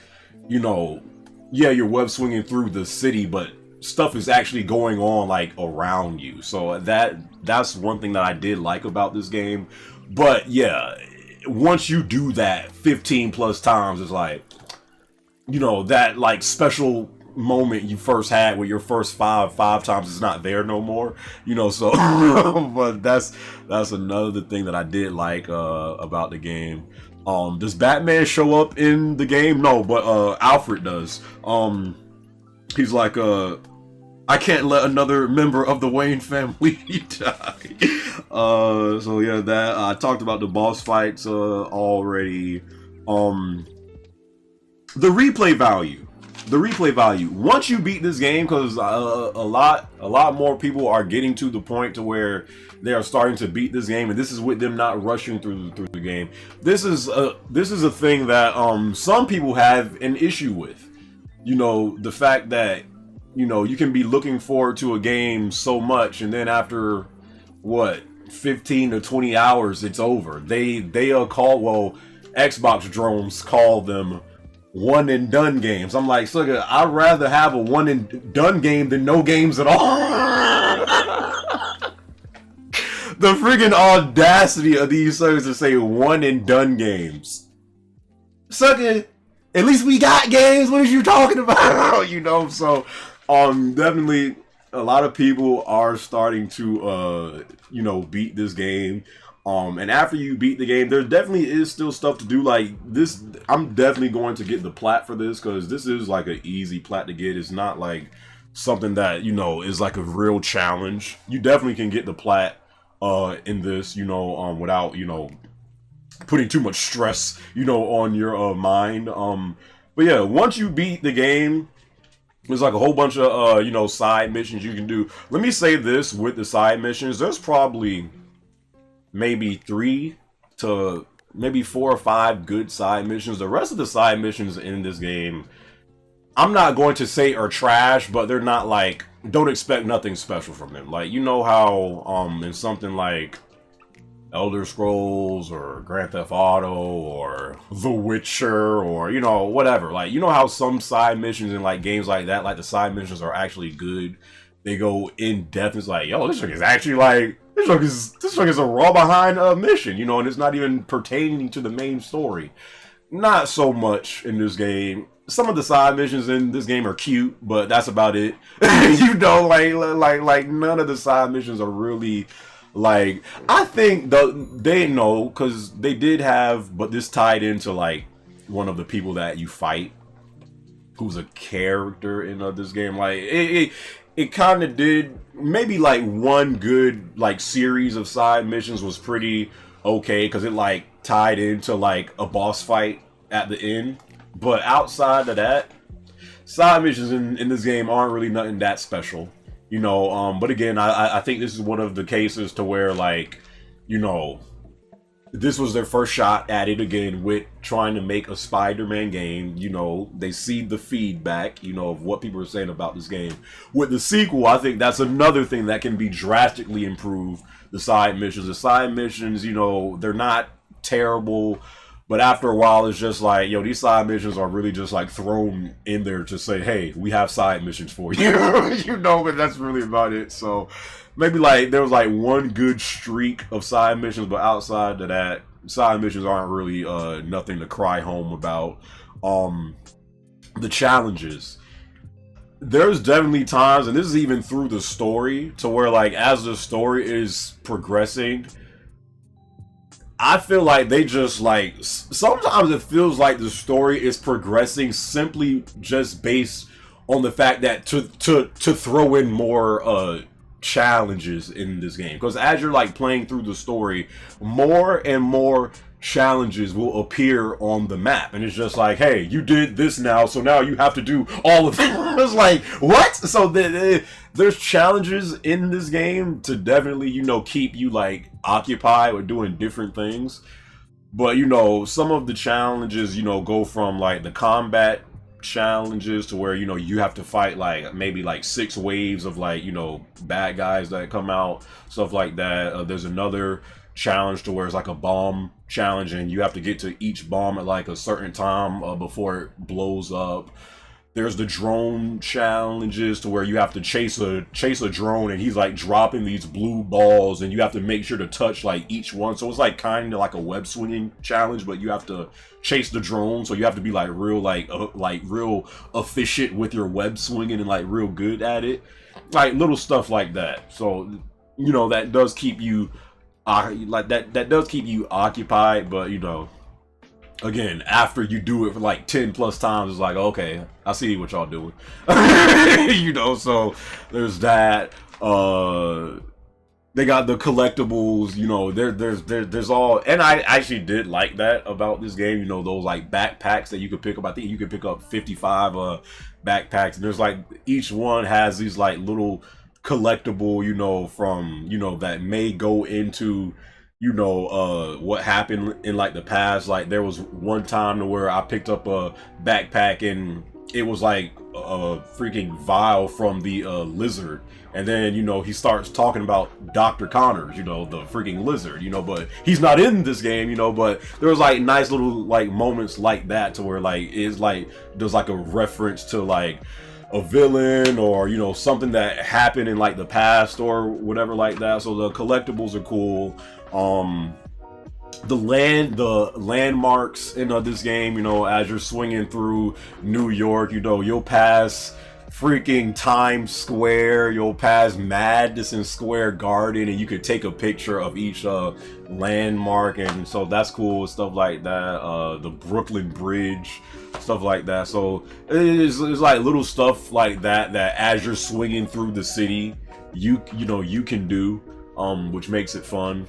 you know, yeah, you're web swinging through the city, but stuff is actually going on like around you. So that's one thing that I did like about this game. But yeah, once you do that 15 plus times, it's like, you know, that like special moment you first had with your first five times is not there no more, you know. So but that's another thing that I did like about the game. Does Batman show up in the game? No, but Alfred does. He's like, I can't let another member of the Wayne family die. So yeah, that I talked about the boss fights already. The replay value. Once you beat this game, because a lot more people are getting to the point to where they are starting to beat this game, and this is with them not rushing through the game. This is a thing that some people have an issue with. You know, the fact that, you know, you can be looking forward to a game so much, and then after what 15 to 20 hours, it's over. They call Xbox drones call them one and done games. I'm like, sucker, I'd rather have a one and done game than no games at all. The friggin' audacity of these suckers to say one and done games. Sucker, at least we got games. What are you talking about? You know, so definitely a lot of people are starting to you know, beat this game. And after you beat the game, there definitely is still stuff to do. Like this, I'm definitely going to get the plat for this, because this is like an easy plat to get. It's not like something that, you know, is like a real challenge. You definitely can get the plat in this, you know, without, you know, putting too much stress, you know, on your mind. But yeah, once you beat the game, there's like a whole bunch of you know, side missions you can do. Let me say this with the side missions, there's probably maybe 3 to maybe 4 or 5 good side missions. The rest of the side missions in this game, I'm not going to say are trash, but they're not like, don't expect nothing special from them. Like, you know how in something like Elder Scrolls or Grand Theft Auto or The Witcher or, you know, whatever, like, you know how some side missions in like games like that, like the side missions are actually good. They go in depth. It's like, yo, this one is actually like, this one is a raw behind mission, you know, and it's not even pertaining to the main story. not so much in this game. Some of the side missions in this game are cute, but that's about it. You know, like none of the side missions are really like. I think they know because they did have, but this tied into like one of the people that you fight, who's a character in this game. Like it kind of did. Maybe like one good like series of side missions was pretty okay because it like tied into like a boss fight at the end. But outside of that, side missions in this game aren't really nothing that special, you know. But again, I think this is one of the cases to where, like, you know, this was their first shot at it again with trying to make a Spider-Man game. You know, they see the feedback, you know, of what people are saying about this game. With the sequel, I think that's another thing that can be drastically improved. The side missions, you know, they're not terrible. But after a while, it's just like, yo, these side missions are really just like thrown in there to say, hey, we have side missions for you. You know, but that's really about it. So maybe like there was like one good streak of side missions, but outside of that, side missions aren't really nothing to cry home about. The challenges. There's definitely times, and this is even through the story, to where like as the story is progressing, I feel like they just like sometimes it feels like the story is progressing simply just based on the fact that to throw in more challenges in this game, because as you're like playing through the story, more and more challenges will appear on the map, and it's just like, hey, you did this now, so now you have to do all of it. It's like, what? So there's challenges in this game to definitely, you know, keep you like occupied with doing different things. But you know, some of the challenges, you know, go from like the combat challenges to where, you know, you have to fight like maybe like 6 waves of like, you know, bad guys that come out, stuff like that. There's another challenge to where it's like a bomb challenge, and you have to get to each bomb at like a certain time before it blows up. There's the drone challenges to where you have to chase a drone, and he's like dropping these blue balls, and you have to make sure to touch like each one. So it's like kind of like a web swinging challenge, but you have to chase the drone. So you have to be like real efficient with your web swinging and like real good at it, like little stuff like that. So you know that does keep you that does keep you occupied. But you know, again, after you do it for like 10 plus times, it's like, okay, I see what y'all doing. You know, so there's that. They got the collectibles, you know, there's all, and I actually did like that about this game, you know, those like backpacks that you could pick up. I think you could pick up 55 backpacks, and there's like each one has these like little collectible, you know, from, you know, that may go into, you know, what happened in like the past. Like there was one time to where I picked up a backpack and it was like a freaking vial from the lizard, and then, you know, he starts talking about Dr. Connors, you know, the freaking lizard, you know, but he's not in this game, you know. But there was like nice little like moments like that to where like it's like there's like a reference to like a villain, or, you know, something that happened in like the past or whatever like that. So the collectibles are cool. The landmarks in this game, you know, as you're swinging through New York, you know, you'll pass freaking Times Square, you'll pass Madison Square Garden, and you could take a picture of each landmark, and so that's cool, stuff like that. The Brooklyn Bridge, stuff like that. So it's like little stuff like that as you're swinging through the city, you know, you can do, which makes it fun.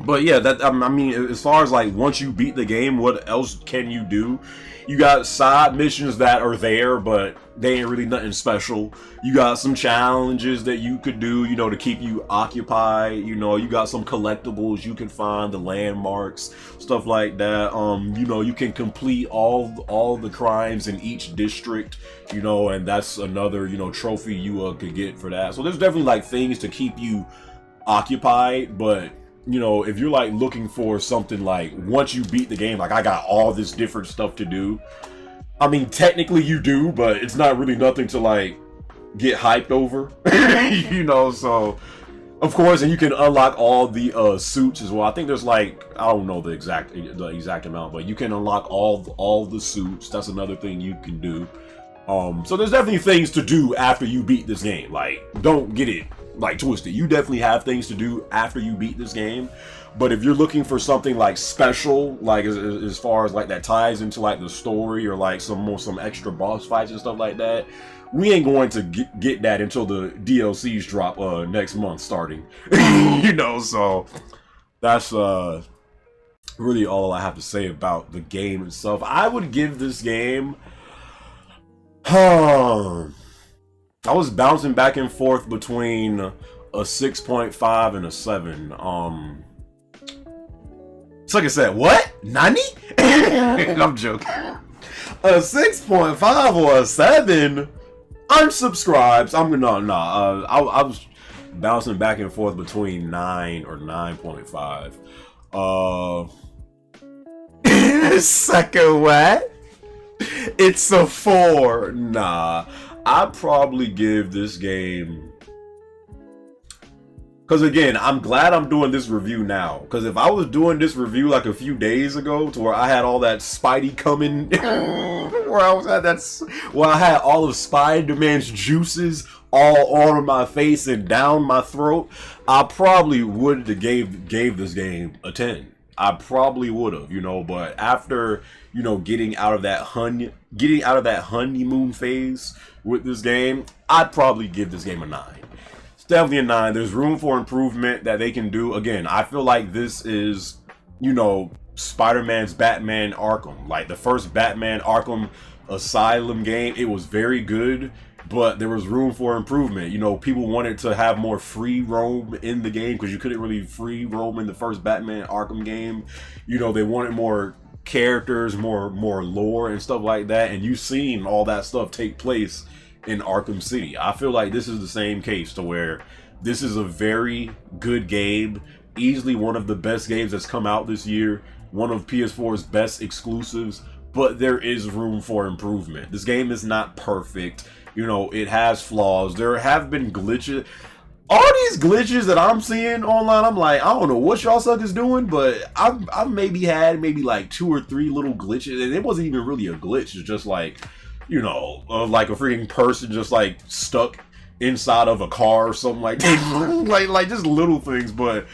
But yeah, that, I mean, as far as like once you beat the game, what else can you do? You got side missions that are there, but they ain't really nothing special. You got some challenges that you could do, you know, to keep you occupied. You know, you got some collectibles you can find, the landmarks, stuff like that. You know, you can complete all the crimes in each district, you know, and that's another, you know, trophy you could get for that. So there's definitely like things to keep you occupied. But you know, if you're like looking for something like once you beat the game, like I got all this different stuff to do, I mean, technically you do, but it's not really nothing to like get hyped over. You know, so Of course, and you can unlock all the suits as well. I think there's like, I don't know the exact amount, but you can unlock all the suits. That's another thing you can do. So there's definitely things to do after you beat this game. Like, don't get it like twisted. You definitely have things to do after you beat this game. But if you're looking for something like special, like as far as like that ties into like the story or like some extra boss fights and stuff like that, we ain't going to get that until the DLCs drop next month starting. You know, so that's really all I have to say about the game itself. I would give this game I was bouncing back and forth between a 6.5 and a 7. It's like I said, what? Nani? I'm joking. A 6.5 or a 7? Unsubscribes. I was bouncing back and forth between 9 or 9.5. Second what? It's a 4. Nah, I'd probably give this game, because again, I'm glad I'm doing this review now, because if I was doing this review like a few days ago to where I had all that Spidey coming where I had all of Spider-Man's juices all on my face and down my throat, I probably would have gave this game a 10. I probably would have, you know, but after, you know, getting out of that honeymoon phase with this game, I'd probably give this game a 9. It's definitely a 9. There's room for improvement that they can do. Again, I feel like this is, you know, Spider-Man's Batman Arkham. Like the first Batman Arkham Asylum game, it was very good, but there was room for improvement. You know, people wanted to have more free roam in the game because you couldn't really free roam in the first Batman Arkham game. You know, they wanted more characters, more lore and stuff like that, and you've seen all that stuff take place in Arkham City. I feel like this is the same case, to where this is a very good game, easily one of the best games that's come out this year, one of PS4's best exclusives, but there is room for improvement. This game is not perfect. You know, it has flaws. There have been glitches. All these glitches that I'm seeing online, I'm like, I don't know what y'all suckers doing, but I've maybe had like 2 or 3 little glitches, and it wasn't even really a glitch. It's just like, you know, like a freaking person just like stuck inside of a car or something like that. like just little things. But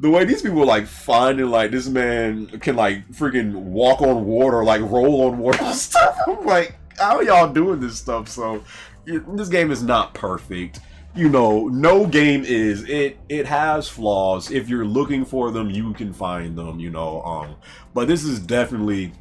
the way these people are like finding like this man can like freaking walk on water, like roll on water and stuff. I'm like, how are y'all doing this stuff? So this game is not perfect. You know, no game is. It has flaws. If you're looking for them, you can find them, you know. But this is definitely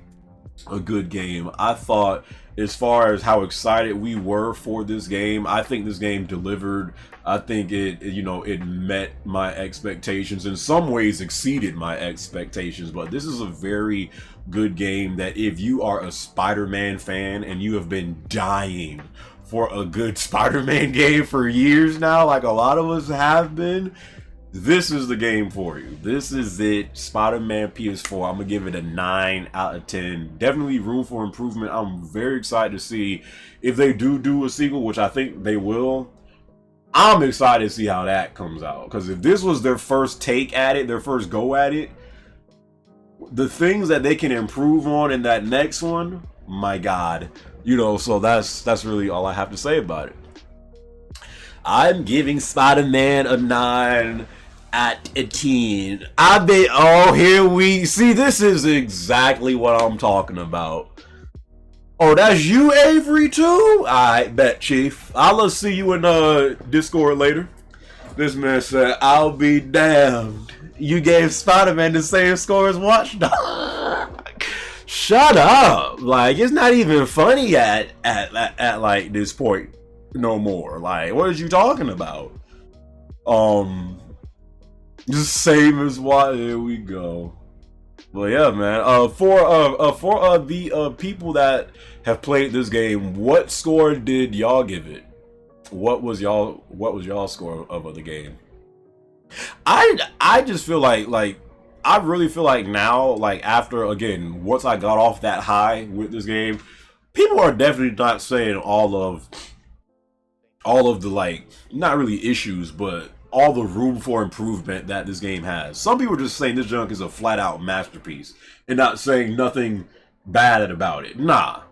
a good game. I thought, as far as how excited we were for this game, I think this game delivered. I think it met my expectations. In some ways exceeded my expectations. But this is a very good game that if you are a Spider-Man fan and you have been dying for a good Spider-Man game for years now, like a lot of us have been, this is the game for you. This is it. Spider-Man PS4. I'm gonna give it a 9 out of 10. Definitely room for improvement. I'm very excited to see if they do a sequel, which I think they will. I'm excited to see how that comes out, because if this was their first take at it, their first go at it, the things that they can improve on in that next one, my God. You know, so that's really all I have to say about it. I'm giving Spider-Man a 9 out of 10. Here we see, this is exactly what I'm talking about. Oh, that's you, Avery, too? I bet, Chief. I'll see you in Discord later. This man said, I'll be damned. You gave Spider-Man the same score as Watch Dogs. Shut up. Like, it's not even funny at like this point no more. Like, what are you talking about? Just same as what. Here we go. Well, yeah, man. For the people that have played this game, what score did y'all give it? What was y'all score of the game? I just feel like I really feel like now, like after, again, once I got off that high with this game, people are definitely not saying all of the, like, not really issues, but all the room for improvement that this game has. Some people are just saying this junk is a flat out masterpiece and not saying nothing bad about it. Nah.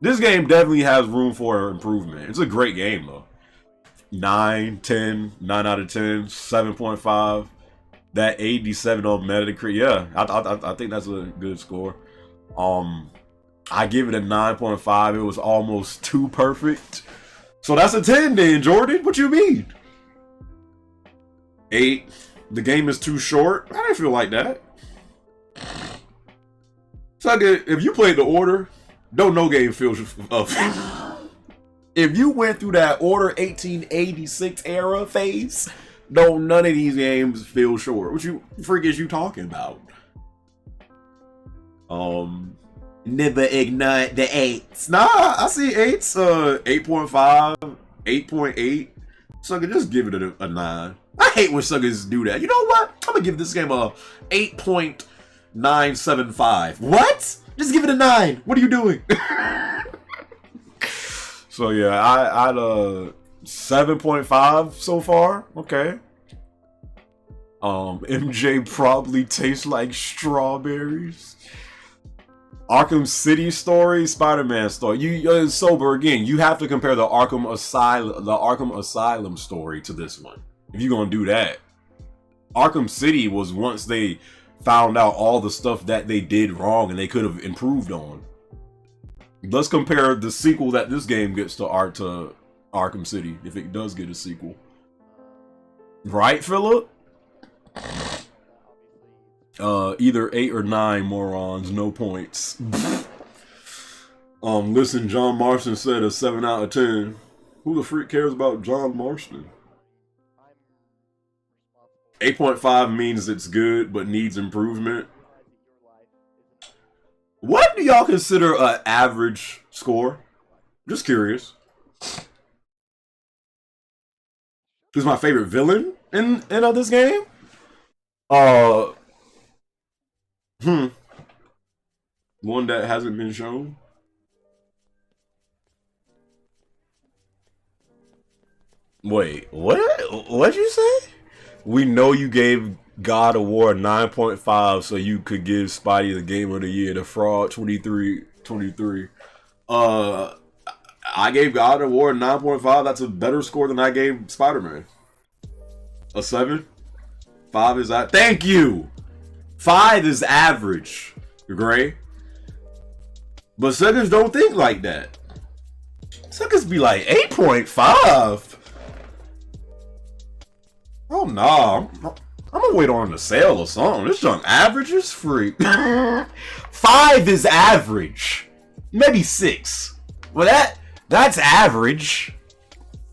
This game definitely has room for improvement. It's a great game though. 9, 10, 9 out of 10, 7.5. That 87 on Metacritic. Yeah, I think that's a good score. I give it a 9.5. It was almost too perfect. So that's a 10 then, Jordan. What you mean? 8. The game is too short. I didn't feel like that. So if you played the order, don't no game feels if you went through that Order 1886 era phase, don't none of these games feel short. What you freak is you talking about? Never ignore the 8s. Nah, I see 8s. 8.5, 8.8. Sucker, just give it a 9. I hate when suckers do that. You know what? I'm gonna give this game a 8.975. What? Just give it a 9. What are you doing? So yeah, I'd 7.5 so far. Okay. MJ probably tastes like strawberries. Arkham City story, Spider-Man story. You sober again. You have to compare the Arkham Asylum story to this one. If you're gonna do that, Arkham City was once they found out all the stuff that they did wrong and they could have improved on. Let's compare the sequel that this game gets to Arkham City, if it does get a sequel. Right, Philip? Either 8 or 9, morons, no points. Listen, John Marston said a 7 out of 10. Who the freak cares about John Marston? 8.5 means it's good, but needs improvement. What do y'all consider an average score? Just curious. Who's my favorite villain in this game? One that hasn't been shown. Wait, what? What'd you say? We know you gave God of War a 9.5 so you could give Spidey the Game of the Year, the fraud 23. I gave God of War a 9.5. That's a better score than I gave Spider-Man. A 7? 5 is that. Thank you! 5 is average. Gray. But suckers don't think like that. Suckers be like 8.5. Oh no, I'm gonna wait on the sale or something. This junk average is free. 5 is average. Maybe 6. Well, that's average.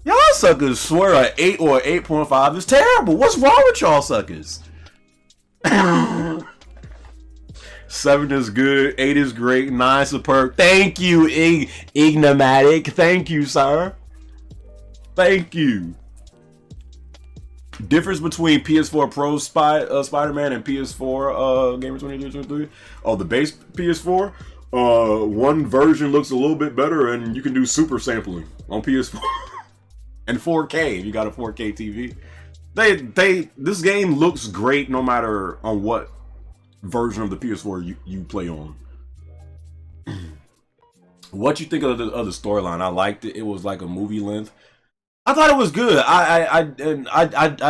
Y'all suckers swear an 8 or 8.5 is terrible. What's wrong with y'all suckers? 7 is good. 8 is great. 9 superb. Thank you, Ignomatic. Thank you, sir. Thank you. Difference between PS4 Pro Spider-Man and PS4 Gamer 2023. Oh, the base PS4. One version looks a little bit better, and you can do super sampling on PS4 and 4K. If you got a 4K TV. This game looks great no matter on what version of the PS4 you play on. What you think of the storyline? I liked it. It was like a movie length. I thought it was good. I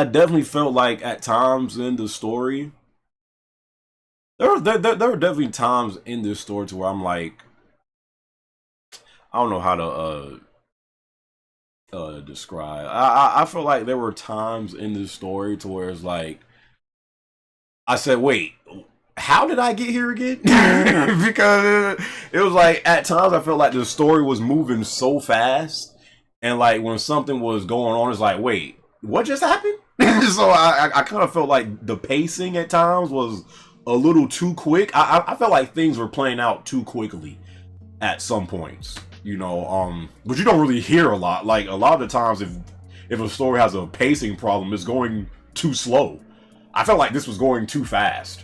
definitely felt like at times in the story, there were definitely times in this story to where I'm like, I don't know how to describe. I feel like there were times in this story to where it's like, I said, wait, how did I get here again? Because it was like at times I felt like the story was moving so fast. And like when something was going on, it's like, wait, what just happened? So I kind of felt like the pacing at times was a little too quick. I felt like things were playing out too quickly at some points, you know. But you don't really hear a lot. Like a lot of the times, if a story has a pacing problem, it's going too slow. I felt like this was going too fast,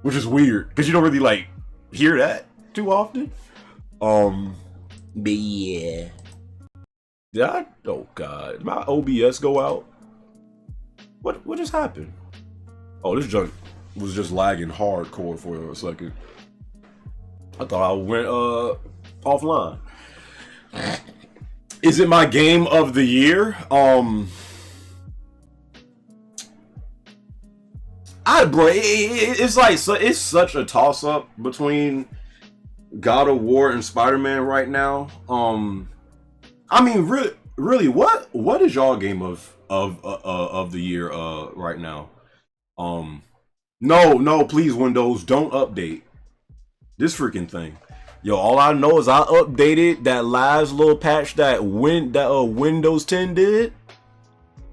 which is weird because you don't really like hear that too often. But yeah. Oh god, did my OBS go out? What just happened? Oh, this junk was just lagging hardcore for a second. I thought I went offline. Is it my game of the year? It's like it's such a toss up between God of War and Spider-Man right now. I mean, really, what is y'all game of the year right now? No, please, Windows, don't update this freaking thing. Yo, all I know is I updated that last little patch that Windows 10 did.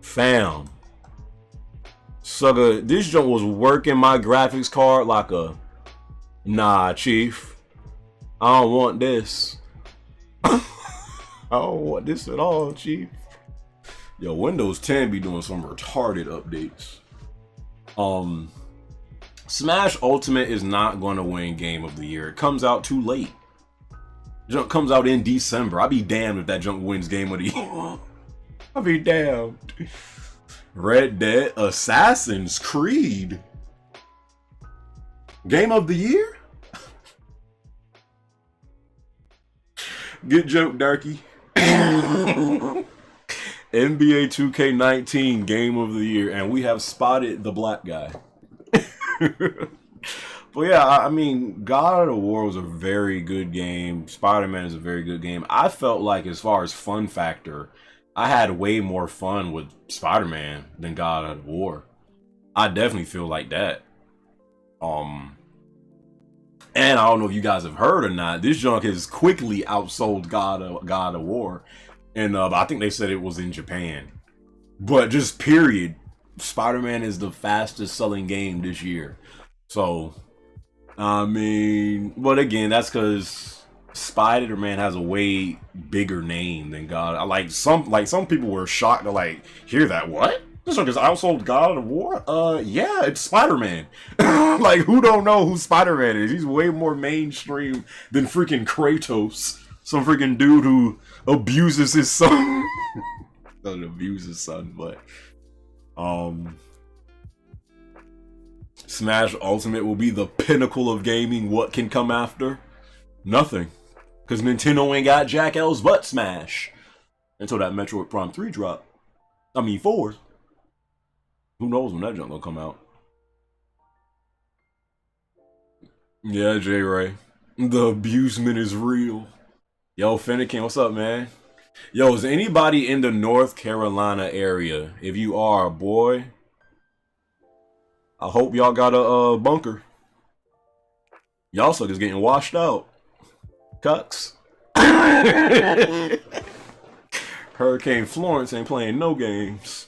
Fam, sucker, this junk was working my graphics card like a nah, chief. I don't want this. I don't want this at all, chief. Yo, Windows 10 be doing some retarded updates. Smash Ultimate is not going to win Game of the Year. It comes out too late. Junk comes out in December. I'll be damned if that junk wins Game of the Year. I'll be damned. Red Dead, Assassin's Creed. Game of the Year? Good joke, Darky. NBA 2K19 Game of the Year, and we have spotted the black guy. But yeah, I mean, God of War was a very good game. Spider-Man is a very good game. I felt like, as far as fun factor, I had way more fun with Spider-Man than God of War. I definitely feel like that. And I don't know if you guys have heard or not, this junk has quickly outsold God of War. And I think they said it was in Japan. But just period, Spider-Man is the fastest selling game this year. So, I mean, but again, that's because Spider-Man has a way bigger name than God. Like some people were shocked to like hear that. What? This one is outsold God of War? Yeah, it's Spider-Man. Like, who don't know who Spider-Man is? He's way more mainstream than freaking Kratos. Some freaking dude who abuses his son. Doesn't abuse his son, but Smash Ultimate will be the pinnacle of gaming. What can come after? Nothing. Because Nintendo ain't got jack else but Smash. Until that Metroid Prime 3 drop. I mean 4. Who knows when that junk gonna come out? Yeah, J-Ray. The abusement is real. Yo, Finnegan, what's up, man? Yo, is anybody in the North Carolina area? If you are, boy, I hope y'all got a bunker. Y'all suckers getting washed out. Cucks. Hurricane Florence ain't playing no games.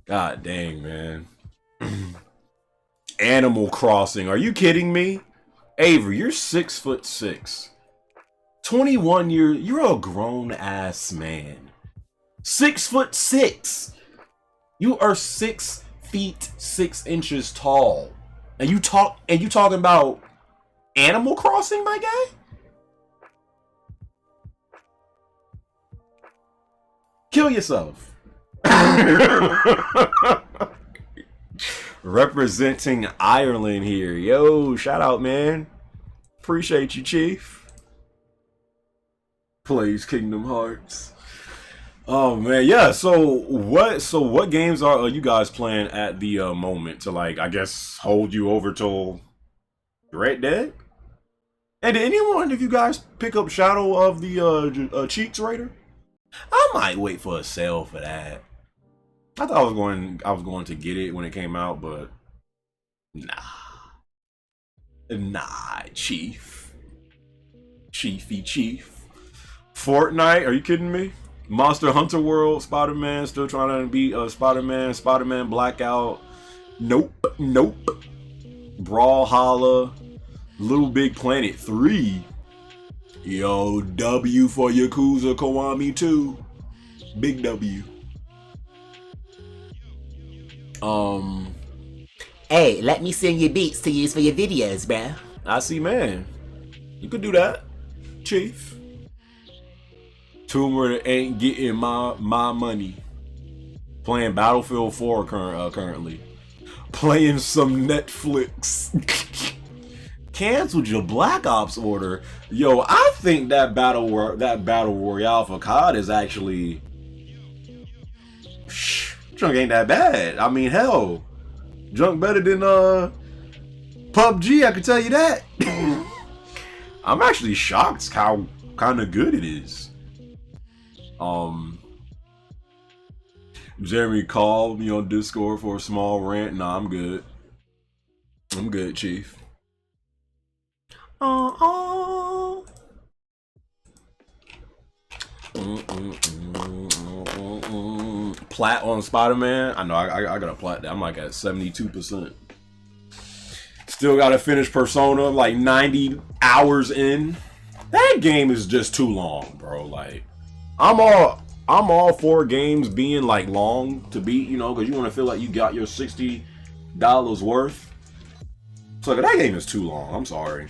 God dang, man. Animal Crossing. Are you kidding me? Avery, you're 6'6". 21 years. You're a grown ass man. 6'6". You are 6 feet 6 inches tall. And you talking about Animal Crossing, my guy? Kill yourself. Representing Ireland here. Yo, shout out, man. Appreciate you, Chief. Plays Kingdom Hearts. Oh man, yeah. So what games are you guys playing at the moment to, like, I guess, hold you over till Red Dead? And did anyone of you guys pick up Shadow of the Cheeks Raider? I might wait for a sale for that. I thought I was going to get it when it came out, but nah, Chief. Fortnite? Are you kidding me? Monster Hunter World, Spider-Man, still trying to beat Spider-Man Blackout. Nope. Brawlhalla, Little Big Planet 3. Yo, W for Yakuza Kiwami 2. Big W. Hey, let me send you beats to use for your videos, bro. I see, man. You could do that, Chief. Tomb Raider ain't getting my money. Playing Battlefield 4 currently. Playing some Netflix. Canceled your Black Ops order. Yo, I think that battle royale for COD is actually junk ain't that bad. I mean, hell, junk better than PUBG, I can tell you that. I'm actually shocked how kind of good it is. Jeremy called me on Discord for a small rant. Nah, I'm good. I'm good, Chief. Plat on Spider-Man. I know I gotta plat that. I'm like at 72%. Still gotta finish Persona, like 90 hours in. That game is just too long, bro. Like, I'm all for games being like long to beat, you know, because you want to feel like you got your $60 worth. So that game is too long. I'm sorry.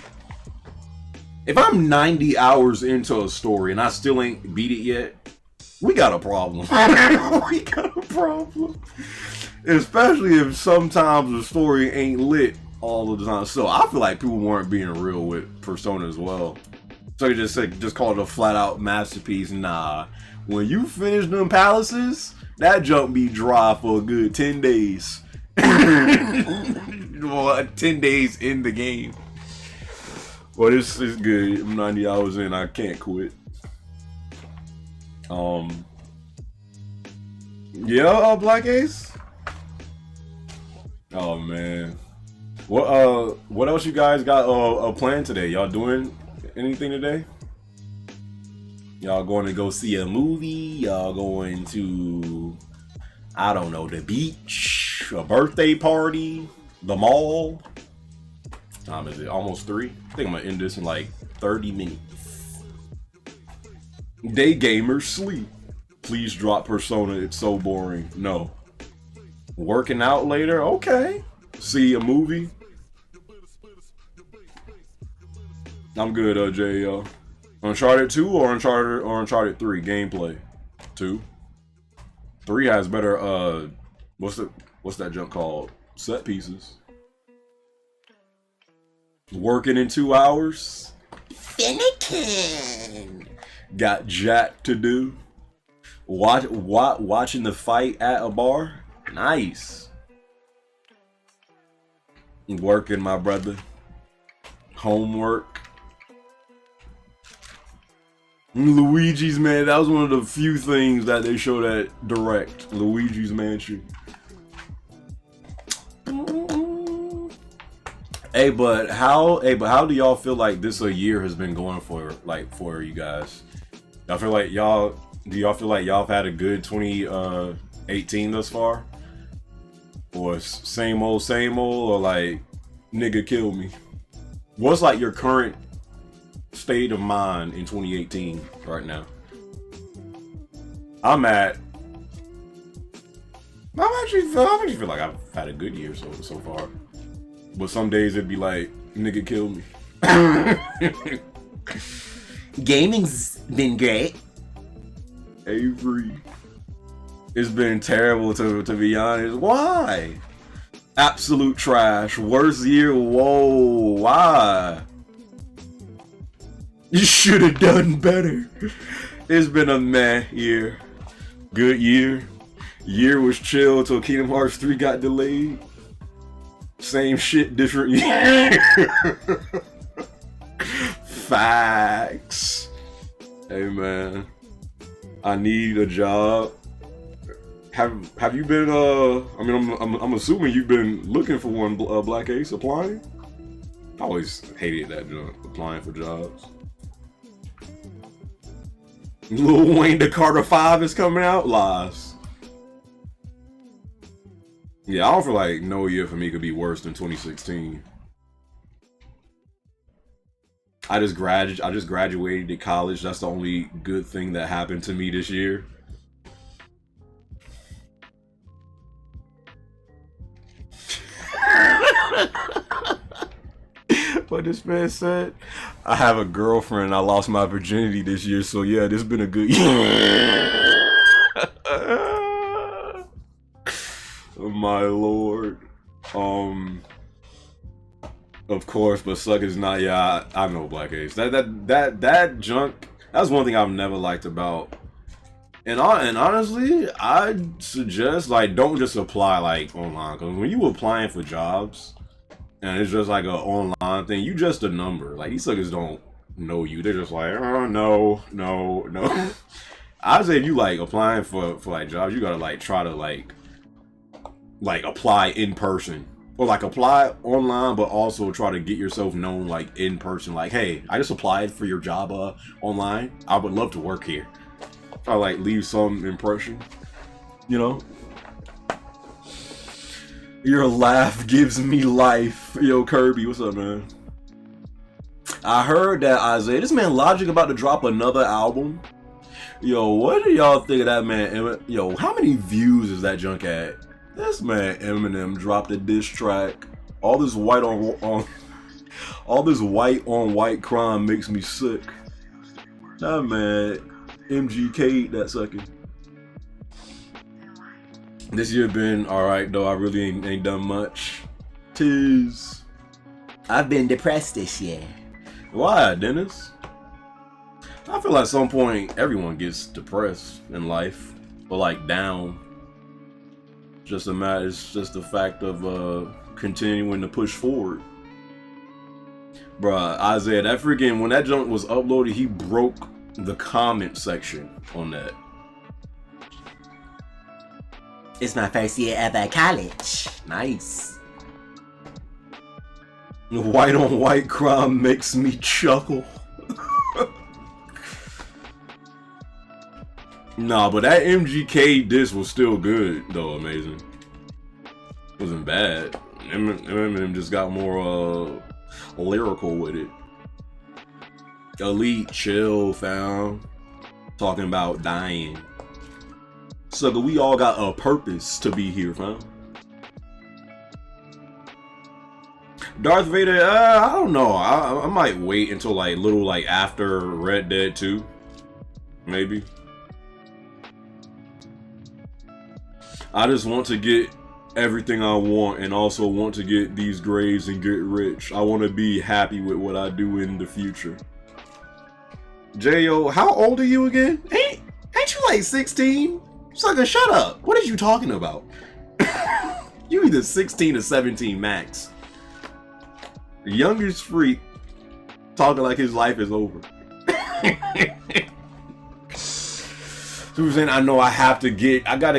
If I'm 90 hours into a story and I still ain't beat it yet, we got a problem. We got a problem. Especially if sometimes the story ain't lit all of the time. So I feel like people weren't being real with Persona as well. So you just call it a flat out masterpiece. Nah. When you finish them palaces, that junk be dry for a good 10 days. 10 days in the game. Well, it's good. I'm 90 hours in. I can't quit. Yeah, Black Ace. Oh man. What else you guys got planned today? Y'all doing anything today? Y'all going to go see a movie? Y'all going to, I don't know, the beach, a birthday party, the mall? Time is it? Almost 3? I think I'm gonna end this in like 30 minutes. Day gamers sleep. Please drop Persona. It's so boring. No. Working out later? Okay. See a movie? I'm good, Jay. Uncharted 2 or Uncharted 3 gameplay? 2. 3 has better what's that junk called? Set pieces. Working in 2 hours. Finnegan. Got jack to do. Watching the fight at a bar. Nice. Working, my brother. Homework. Luigi's Man. That was one of the few things that they showed at Direct. Luigi's Mansion. Hey, but how do y'all feel like this a year has been going for you guys? Do y'all feel like y'all have had a good 2018 thus far? Or same old, or like nigga kill me? What's like your current state of mind in 2018 right now? I actually feel like I've had a good year so far. But some days it'd be like, nigga kill me. Gaming's been great. Avery. It's been terrible to be honest. Why? Absolute trash. Worst year. Whoa. Why? You should have done better. It's been a meh year. Good year. Year was chill till Kingdom Hearts 3 got delayed. Same shit, different year. Facts. Hey man, I need a job. Have you been? I mean, I'm assuming you've been looking for one. Black Ace applying. I always hated that applying for jobs. Lil Wayne the Carter 5 is coming out. Lies. Yeah, I don't feel like no year for me could be worse than 2016. I just graduated to college. That's the only good thing that happened to me this year. What this man said? I have a girlfriend. I lost my virginity this year, so yeah, this has been a good year. lord. Of course, but suckers not. Yeah, I know Black Ace. That junk. That's one thing I've never liked about. And honestly, I'd suggest like don't just apply like online, because when you applying for jobs and it's just like an online thing, you just a number. Like these suckers don't know you. They're just like, oh no. I'd say if you like applying for like jobs, you gotta like try to like apply in person. Or like apply online, but also try to get yourself known like in person. Like, hey, I just applied for your job online. I would love to work here. Try to like leave some impression, you know. Your laugh gives me life. Yo, Kirby, what's up, man? I heard that Isaiah, this man Logic about to drop another album. Yo, what do y'all think of that man? Yo, how many views is that junk at? This man Eminem dropped a diss track. All this white on white crime makes me sick. That man MGK'd that sucker. This year been alright though. I really ain't done much. Tis. I've been depressed this year. Why, Dennis? I feel like at some point everyone gets depressed in life, or like down. Just a matter. It's just the fact of continuing to push forward. Bruh, Isaiah, that freaking when that junk was uploaded, he broke the comment section on that. It's my first year ever at college. Nice. White on white crime makes me chuckle. Nah, but that MGK diss was still good, though. Amazing. Wasn't bad. Eminem just got more lyrical with it. Elite, chill, fam. Talking about dying. So we all got a purpose to be here, fam. Darth Vader, I don't know. I might wait until like little like after Red Dead 2, maybe. I just want to get everything I want and also want to get these grades and get rich. I want to be happy with what I do in the future. J.O., how old are you again? Ain't you like 16? Sucker, shut up. What are you talking about? You either 16 or 17 max. The youngest freak talking like his life is over. Susan, I know I gotta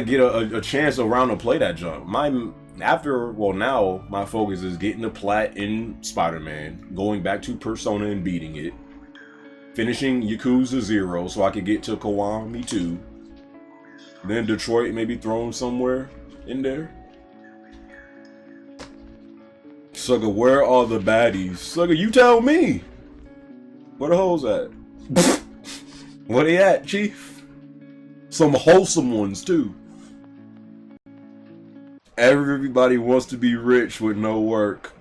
get a chance around to play that junk. Now my focus is getting the plat in Spider-Man, going back to Persona and beating it, finishing Yakuza 0 so I can get to Kiwami 2, then Detroit maybe thrown somewhere in there. Sucker, where are the baddies? Sucker, you tell me. Where the hoes at? Where they at, Chief? Some wholesome ones too. Everybody wants to be rich with no work.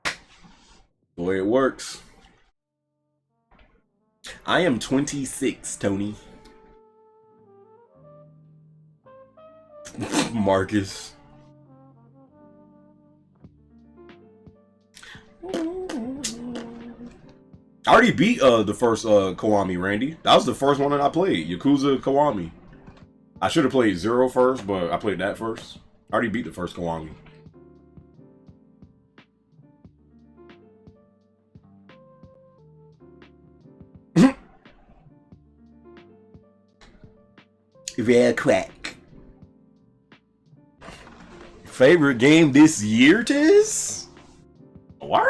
The way it works. I am 26, Tony. Marcus. I already beat the first Kiwami, Randy. That was the first one that I played, Yakuza Kiwami. I should have played 0 first, but I played that first. I already beat the first Kiwami. Real quick. Favorite game this year, Tiz? What?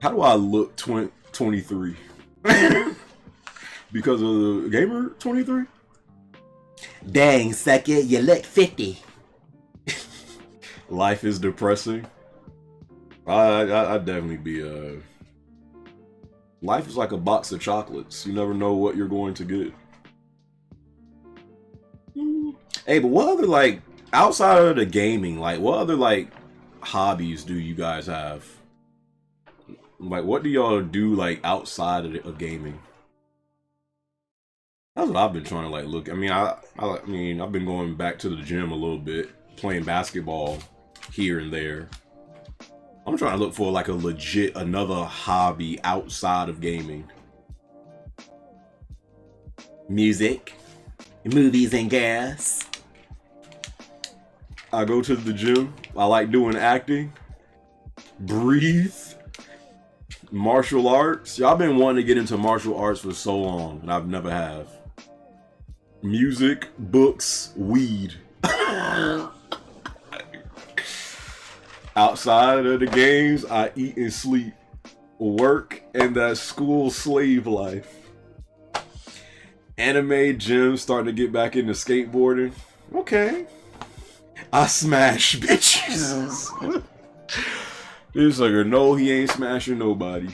How do I look 23? Because of the gamer 23? Dang, sucker, you look 50. Life is depressing. I'd definitely be life is like a box of chocolates. You never know what you're going to get. Hey, but what other, like, outside of the gaming, like, what other, like, hobbies do you guys have? Like, what do y'all do, like, outside of gaming? That's what I've been trying to like look. I mean, I mean, I've been going back to the gym a little bit, playing basketball here and there. I'm trying to look for like a legit another hobby outside of gaming. Music, movies, and gas. I go to the gym. I like doing acting. Breathe. Martial arts. Y'all been wanting to get into martial arts for so long, and I've never have. Music, books, weed. Outside of the games, I eat and sleep, work, and that school slave life. Anime, gym, starting to get back into skateboarding. Okay. I smash bitches. This sucker, no, he ain't smashing nobody.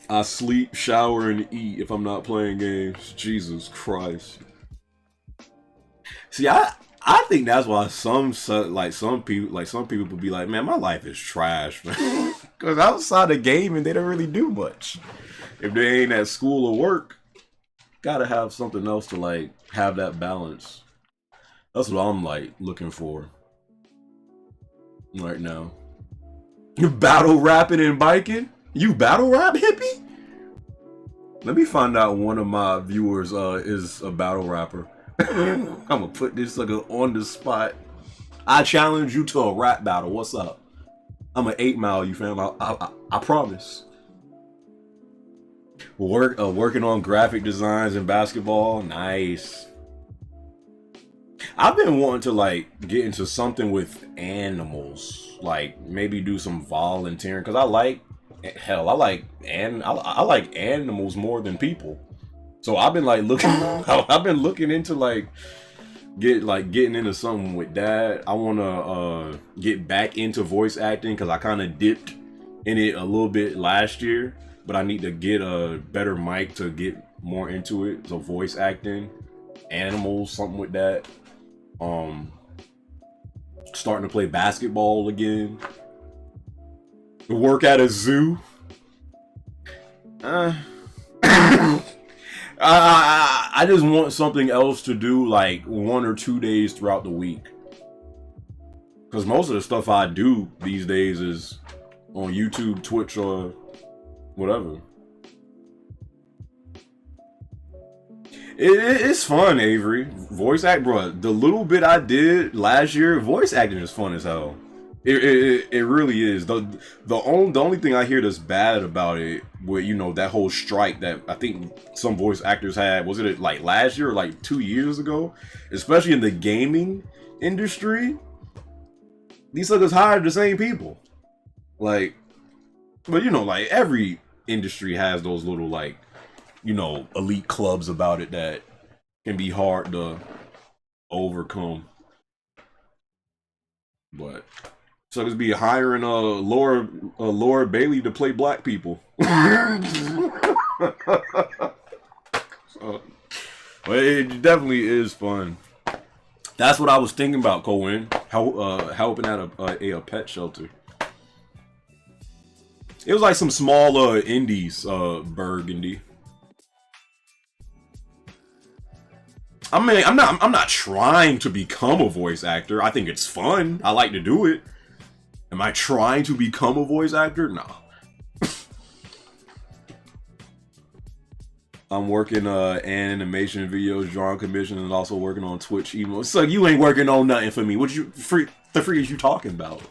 I sleep, shower, and eat if I'm not playing games. Jesus Christ. See, I think that's why some people would be like, man, my life is trash, man. Because outside of gaming, they don't really do much. If they ain't at school or work, gotta have something else to like have that balance. That's what I'm like looking for right now. You battle rapping and biking? You battle rap, hippie? Let me find out one of my viewers is a battle rapper. I'm gonna put this sucker on the spot. I challenge you to a rap battle. What's up? I'm an 8 Mile, you fam. I promise. Working on graphic designs and basketball. Nice. I've been wanting to like get into something with animals, like maybe do some volunteering, because I like animals more than people. So I've been like looking I've been looking into like getting into something with that. I want to get back into voice acting because I kind of dipped in it a little bit last year, but I need to get a better mic to get more into it. So voice acting, animals, something with that. Starting to play basketball again. Work at a zoo. I just want something else to do like 1 or 2 days throughout the week. Because most of the stuff I do these days is on YouTube, Twitch, or whatever. It's fun, Avery. Voice act, bro. The little bit I did last year, voice acting is fun as hell. It really is. The only thing I hear that's bad about it, with that whole strike that I think some voice actors had, was it like last year or like 2 years ago? Especially in the gaming industry, these suckers hired the same people. Like, but like every industry has those little like, elite clubs about it that can be hard to overcome. But suckers be hiring Laura Bailey to play black people. So, but it definitely is fun. That's what I was thinking about, Cohen. Helping at a pet shelter. It was like some small indies, Burgundy. I mean, I'm not trying to become a voice actor. I think it's fun. I like to do it. Am I trying to become a voice actor? No. I'm working animation videos, drawing commission, and also working on Twitch emotes. So you ain't working on nothing for me. What the freak is you talking about?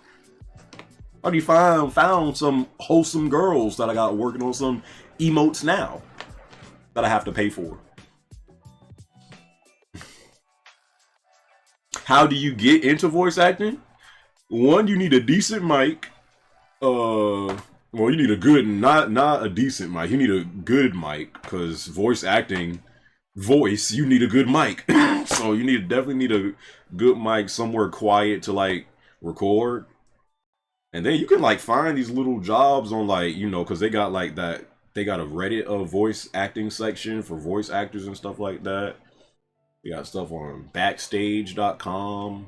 How do you found some wholesome girls that I got working on some emotes now that I have to pay for? How do you get into voice acting? One, you need a decent mic. Well, you need a good, not a decent mic. You need a good mic, because voice acting, you need a good mic. So you definitely need a good mic somewhere quiet to like record. And then you can like find these little jobs on like, because they got like that. They got a Reddit voice acting section for voice actors and stuff like that. We got stuff on backstage.com.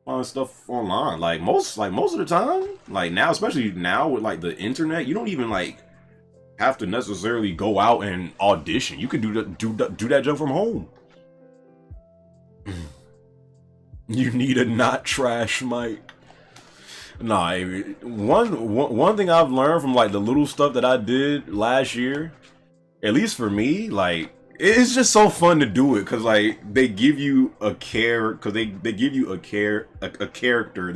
Find stuff online. Most of the time, like now, especially now with like the internet, you don't even like have to necessarily go out and audition. You can do that job from home. You need a not trash mic. Nah, one thing I've learned from like the little stuff that I did last year, at least for me, like it's just so fun to do it because like they give you a character that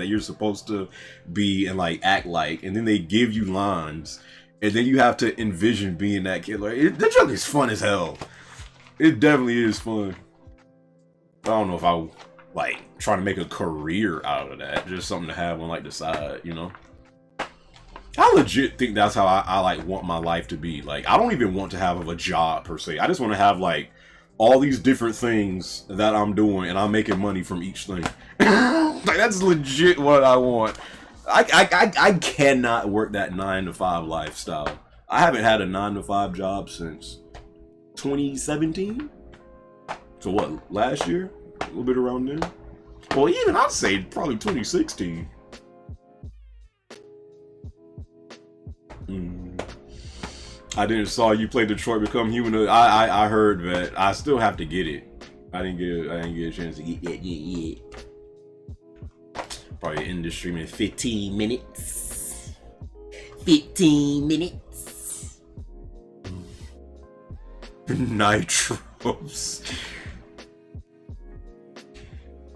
you're supposed to be and like act like, and then they give you lines, and then you have to envision being that kid. Like the joke is fun as hell. It definitely is fun. I don't know if I like trying to make a career out of that. Just something to have on like the side, you know. I legit think that's how I like want my life to be. Like I don't even want to have a job per se. I just want to have like all these different things that I'm doing and I'm making money from each thing. Like that's legit what I want. I cannot work that 9-to-5 lifestyle. I haven't had a 9-to-5 job since 2017. So what, last year? A little bit around then. Well, even I'd say probably 2016. I didn't saw you play Detroit Become Human. I heard that. I still have to get it. I didn't get a chance to get that yet. Probably end the stream in 15 minutes. 15 minutes. Nitros.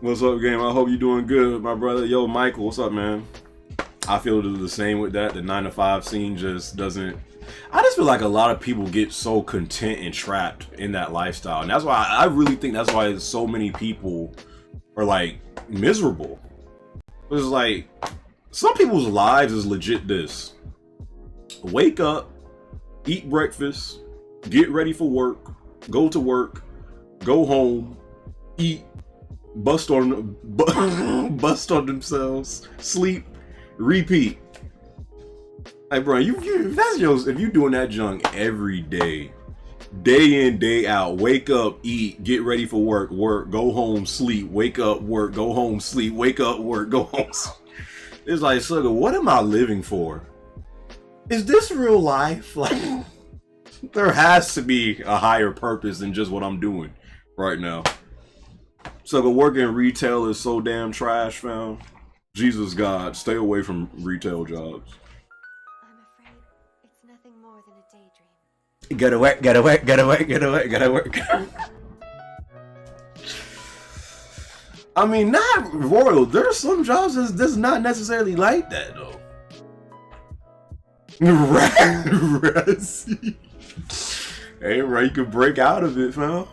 What's up, game? I hope you're doing good, my brother. Yo, Michael, what's up, man? I feel the same with that. The 9-to-5 scene just doesn't. I just feel like a lot of people get so content and trapped in that lifestyle, and that's why I really think that's why so many people are like miserable. It's like some people's lives is legit this: wake up, eat breakfast, get ready for work, go to work, go home, eat, bust on themselves, sleep, repeat. Like, bro, if you doing that junk every day, day in, day out, wake up, eat, get ready for work, go home, sleep, wake up, work, go home, sleep, wake up, work, go home. It's like, sucker, what am I living for? Is this real life? Like, there has to be a higher purpose than just what I'm doing right now. Sucker, working retail is so damn trash, fam. Jesus God, stay away from retail jobs. Gotta work. I mean, not royal. There's some jobs that's not necessarily like that though. Hey, right, you could break out of it, fam.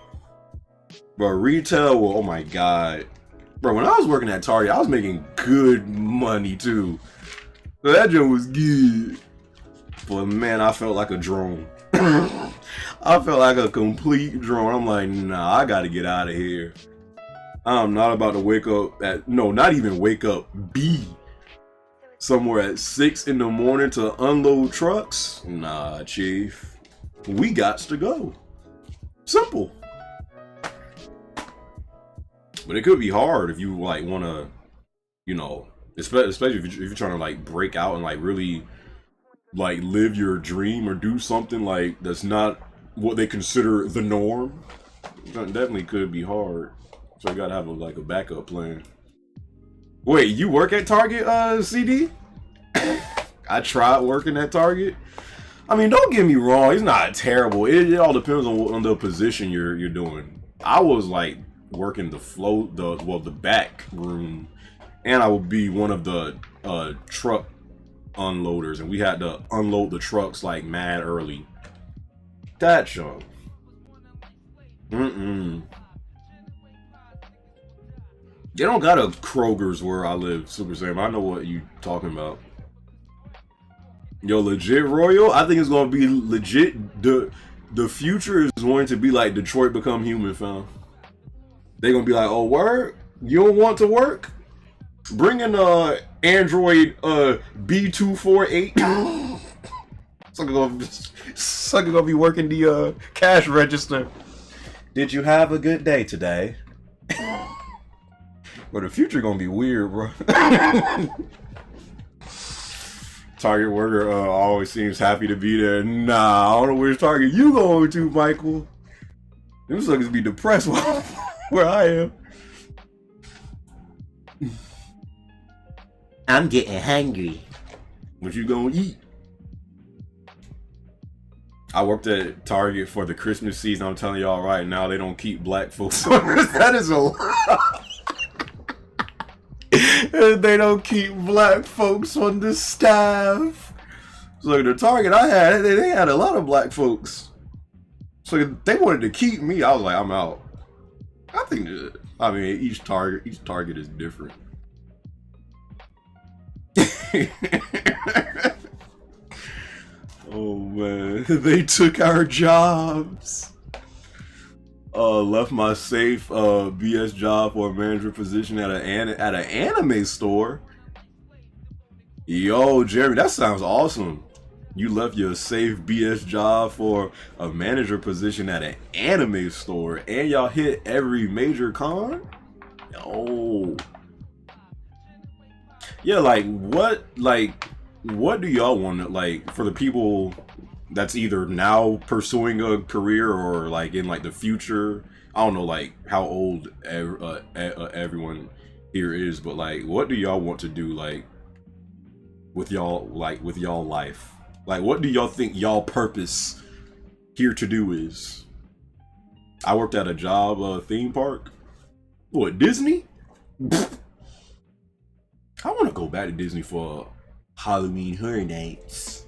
But retail, well, oh my God. Bro, when I was working at Target, I was making good money too. So that job was good. But man, I felt like a drone. I felt like a complete drone. I'm like, nah, I gotta get out of here. I'm not about to wake up not even wake up, be somewhere at 6 in the morning to unload trucks. Nah, chief. We gots to go. Simple. But it could be hard if you like want to, you know, especially if you're trying to like break out and like really like live your dream or do something like that's not what they consider the norm. That definitely could be hard. So you gotta have a backup plan. Wait, you work at Target, CD? I tried working at Target. I mean, don't get me wrong, it's not terrible. It all depends on the position you're doing. I was like working the back room, and I would be one of the truck unloaders, and we had to unload the trucks like mad early. That show. They don't got a Kroger's where I live, Super Sam. I know what you talking about. Yo, legit Royal, I think it's gonna be legit. The future is going to be like Detroit Become Human, fam. They're gonna be like, oh, word? You don't want to work? Bring in Android B248. Sucker gonna be working the cash register. Did you have a good day today? But the future gonna be weird, bro. Target worker always seems happy to be there. Nah, I don't know where's Target you going to, Michael. Them suckers be depressed where I am. I'm getting hungry. What you gonna eat? I worked at Target for the Christmas season. I'm telling y'all right now, they don't keep black folks. That is a lie. They don't keep black folks on the staff. So the Target I had, they had a lot of black folks. So they wanted to keep me. I was like, I'm out. I think that, I mean, each target is different. Oh man, they took our jobs. Left my safe BS job for a manager position at an anime store. Yo, Jeremy, that sounds awesome. You left your safe BS job for a manager position at an anime store, and y'all hit every major con? Oh. Yeah, what do y'all want, like, for the people that's either now pursuing a career or like in like the future? I don't know like how old everyone here is, but like, what do y'all want to do like with y'all life? Like, what do y'all think y'all purpose here to do is? I worked at a job theme park. What, Disney? I want to go back to Disney for Halloween Horror Nights.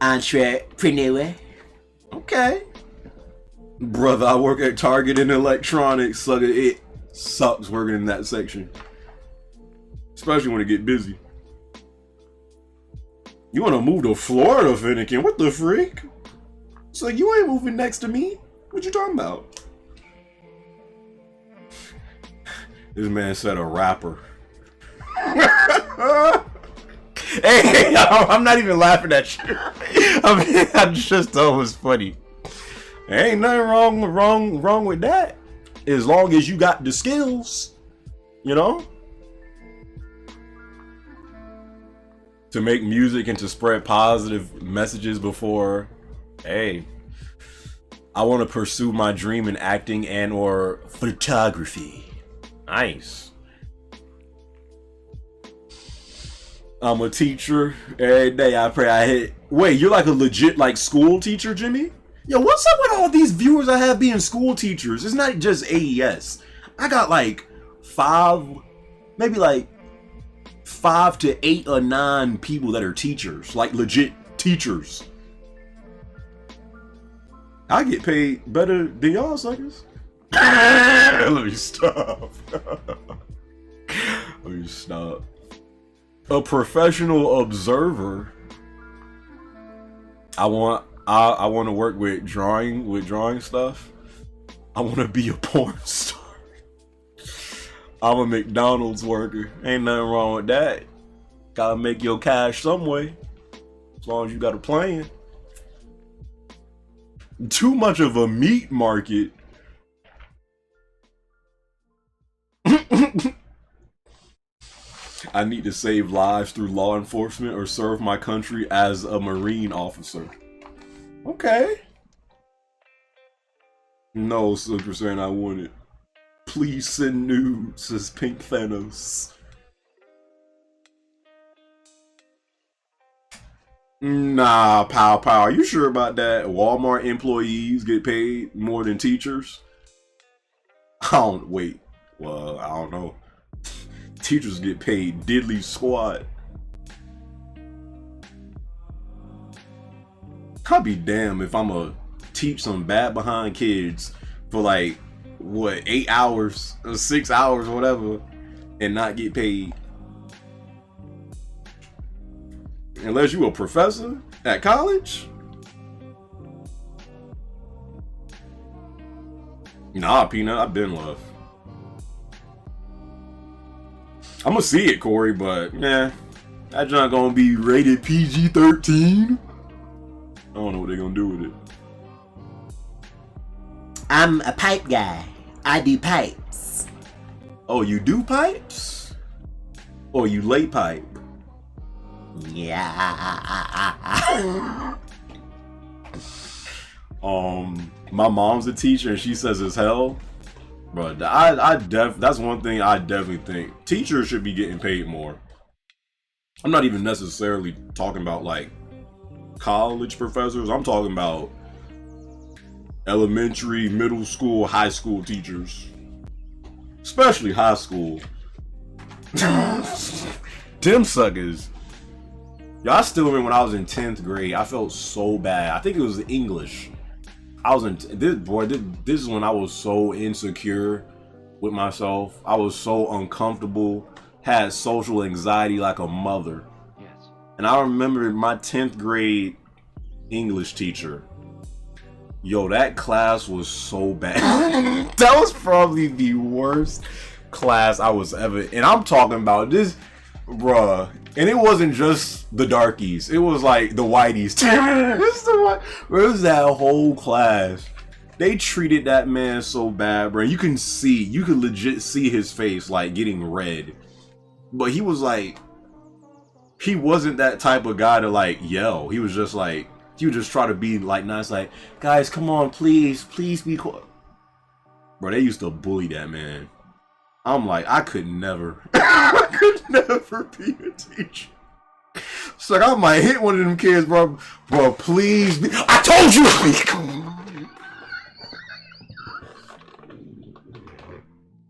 Entrepreneur. Okay. Brother, I work at Target in electronics, so it sucks working in that section. Especially when it get busy. You want to move to Florida, Finnegan? What the freak? It's like, you ain't moving next to me. What you talking about? This man said a rapper. Hey, I'm not even laughing at you. I mean, I just thought it was funny. There ain't nothing wrong with that. As long as you got the skills, you know? To make music and to spread positive messages before, hey, I want to pursue my dream in acting and or photography. Nice. I'm a teacher. Every day I pray I hit. Wait, you're like a legit like school teacher, Jimmy? Yo, what's up with all these viewers I have being school teachers? It's not just AES. I got like 5 to 8 or 9 people that are teachers, like legit teachers. I get paid better than y'all suckers. Let me stop. Let me stop. A professional observer. I want to work with drawing stuff. I want to be a porn star. I'm a McDonald's worker. Ain't nothing wrong with that. Gotta make your cash some way. As long as you got a plan. Too much of a meat market. I need to save lives through law enforcement or serve my country as a Marine officer. Okay. No, Super Saiyan, I want it. Please send nudes, says Pink Thanos. Nah, pow. Are you sure about that? Walmart employees get paid more than teachers? Well, I don't know. Teachers get paid diddly squat. I'll be damned if I'm gonna teach some bad behind kids for like, what, 8 hours or 6 hours or whatever and not get paid. Unless you a professor at college? Nah, Peanut, I've been left. I'm gonna see it, Corey, but nah, that's not gonna be rated PG-13. I don't know what they're gonna do with it. I'm a pipe guy. I do pipes. Oh, you do pipes? or you late pipe? Yeah. My mom's a teacher and she says it's hell. But that's one thing I definitely think. Teachers should be getting paid more. I'm not even necessarily talking about like college professors. I'm talking about elementary, middle school, high school teachers. Especially high school. Them suckers. Y'all still remember when I was in 10th grade, I felt so bad. I think it was English. I was in this is when I was so insecure with myself. I was so uncomfortable, had social anxiety like a mother. Yes. And I remember my 10th grade English teacher. Yo, that class was so bad. That was probably the worst class I was ever. And I'm talking about this, bruh. And it wasn't just the darkies. It was like the whiteys. It was that whole class. They treated that man so bad, bro. You could legit see his face like getting red. But he was like, he wasn't that type of guy to like yell. He was just like, he would just try to be like nice, like, guys, come on, please be quiet. Bro, they used to bully that man. I'm like, I could never be a teacher. It's like, I might hit one of them kids, bro. Bro, please be. I told you to be.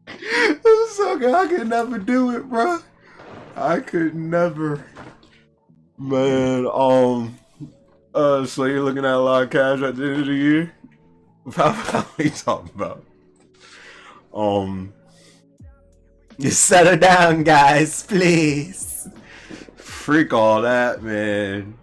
It's okay. I could never do it, bro. I could never. Man, so you're looking at a lot of cash at the end of the year? How are you talking about? You settle down, guys, please. Freak all that, man.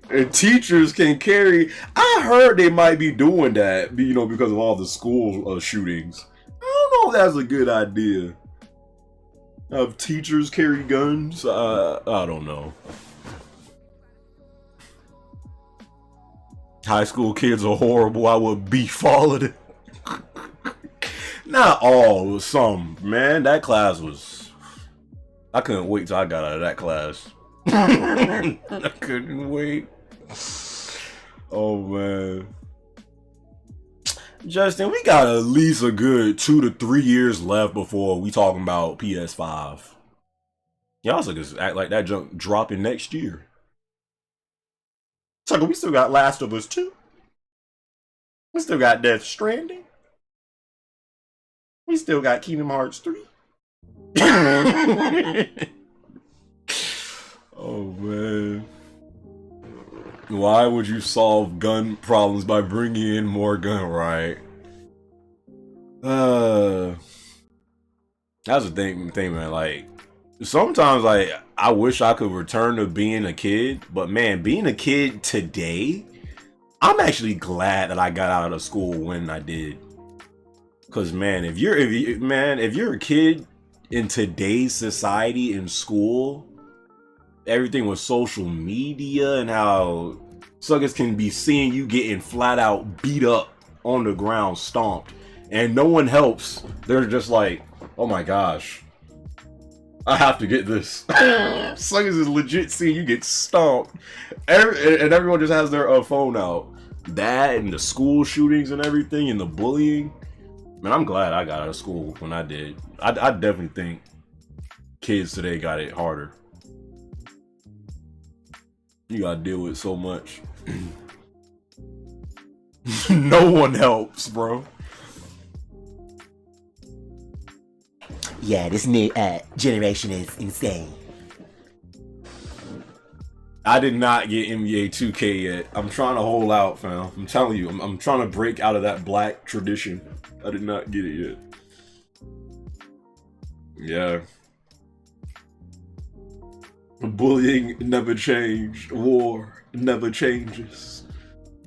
And teachers can carry. I heard they might be doing that, you know, because of all the school shootings. I don't know if that's a good idea. Have teachers carry guns? I don't know. High school kids are horrible. I would beef all of them. Not all, some. Man, that class was... I couldn't wait till I got out of that class. I couldn't wait. Oh, man. Justin, we got at least a good 2 to 3 years left before we talking about PS5. Y'all just act like that junk dropping next year. So we still got Last of Us 2. We still got Death Stranding. We still got Kingdom Hearts 3. Oh, man. Why would you solve gun problems by bringing in more gun, right? That's the thing, man. Like, sometimes, like, I wish I could return to being a kid. But, man, being a kid today, I'm actually glad that I got out of school when I did. Cause man, if you're a kid in today's society in school, everything with social media and how suckers can be seeing you getting flat out beat up on the ground, stomped, and no one helps. They're just like, oh my gosh, I have to get this. Suckers is legit seeing you get stomped, and everyone just has their phone out. That and the school shootings and everything and the bullying. Man, I'm glad I got out of school when I did. I definitely think kids today got it harder. You gotta deal with so much. No one helps, bro. Yeah, this new generation is insane. I did not get NBA 2K yet. I'm trying to hold out, fam. I'm telling you, I'm trying to break out of that black tradition. I did not get it yet. Yeah. Bullying never changed. War never changes.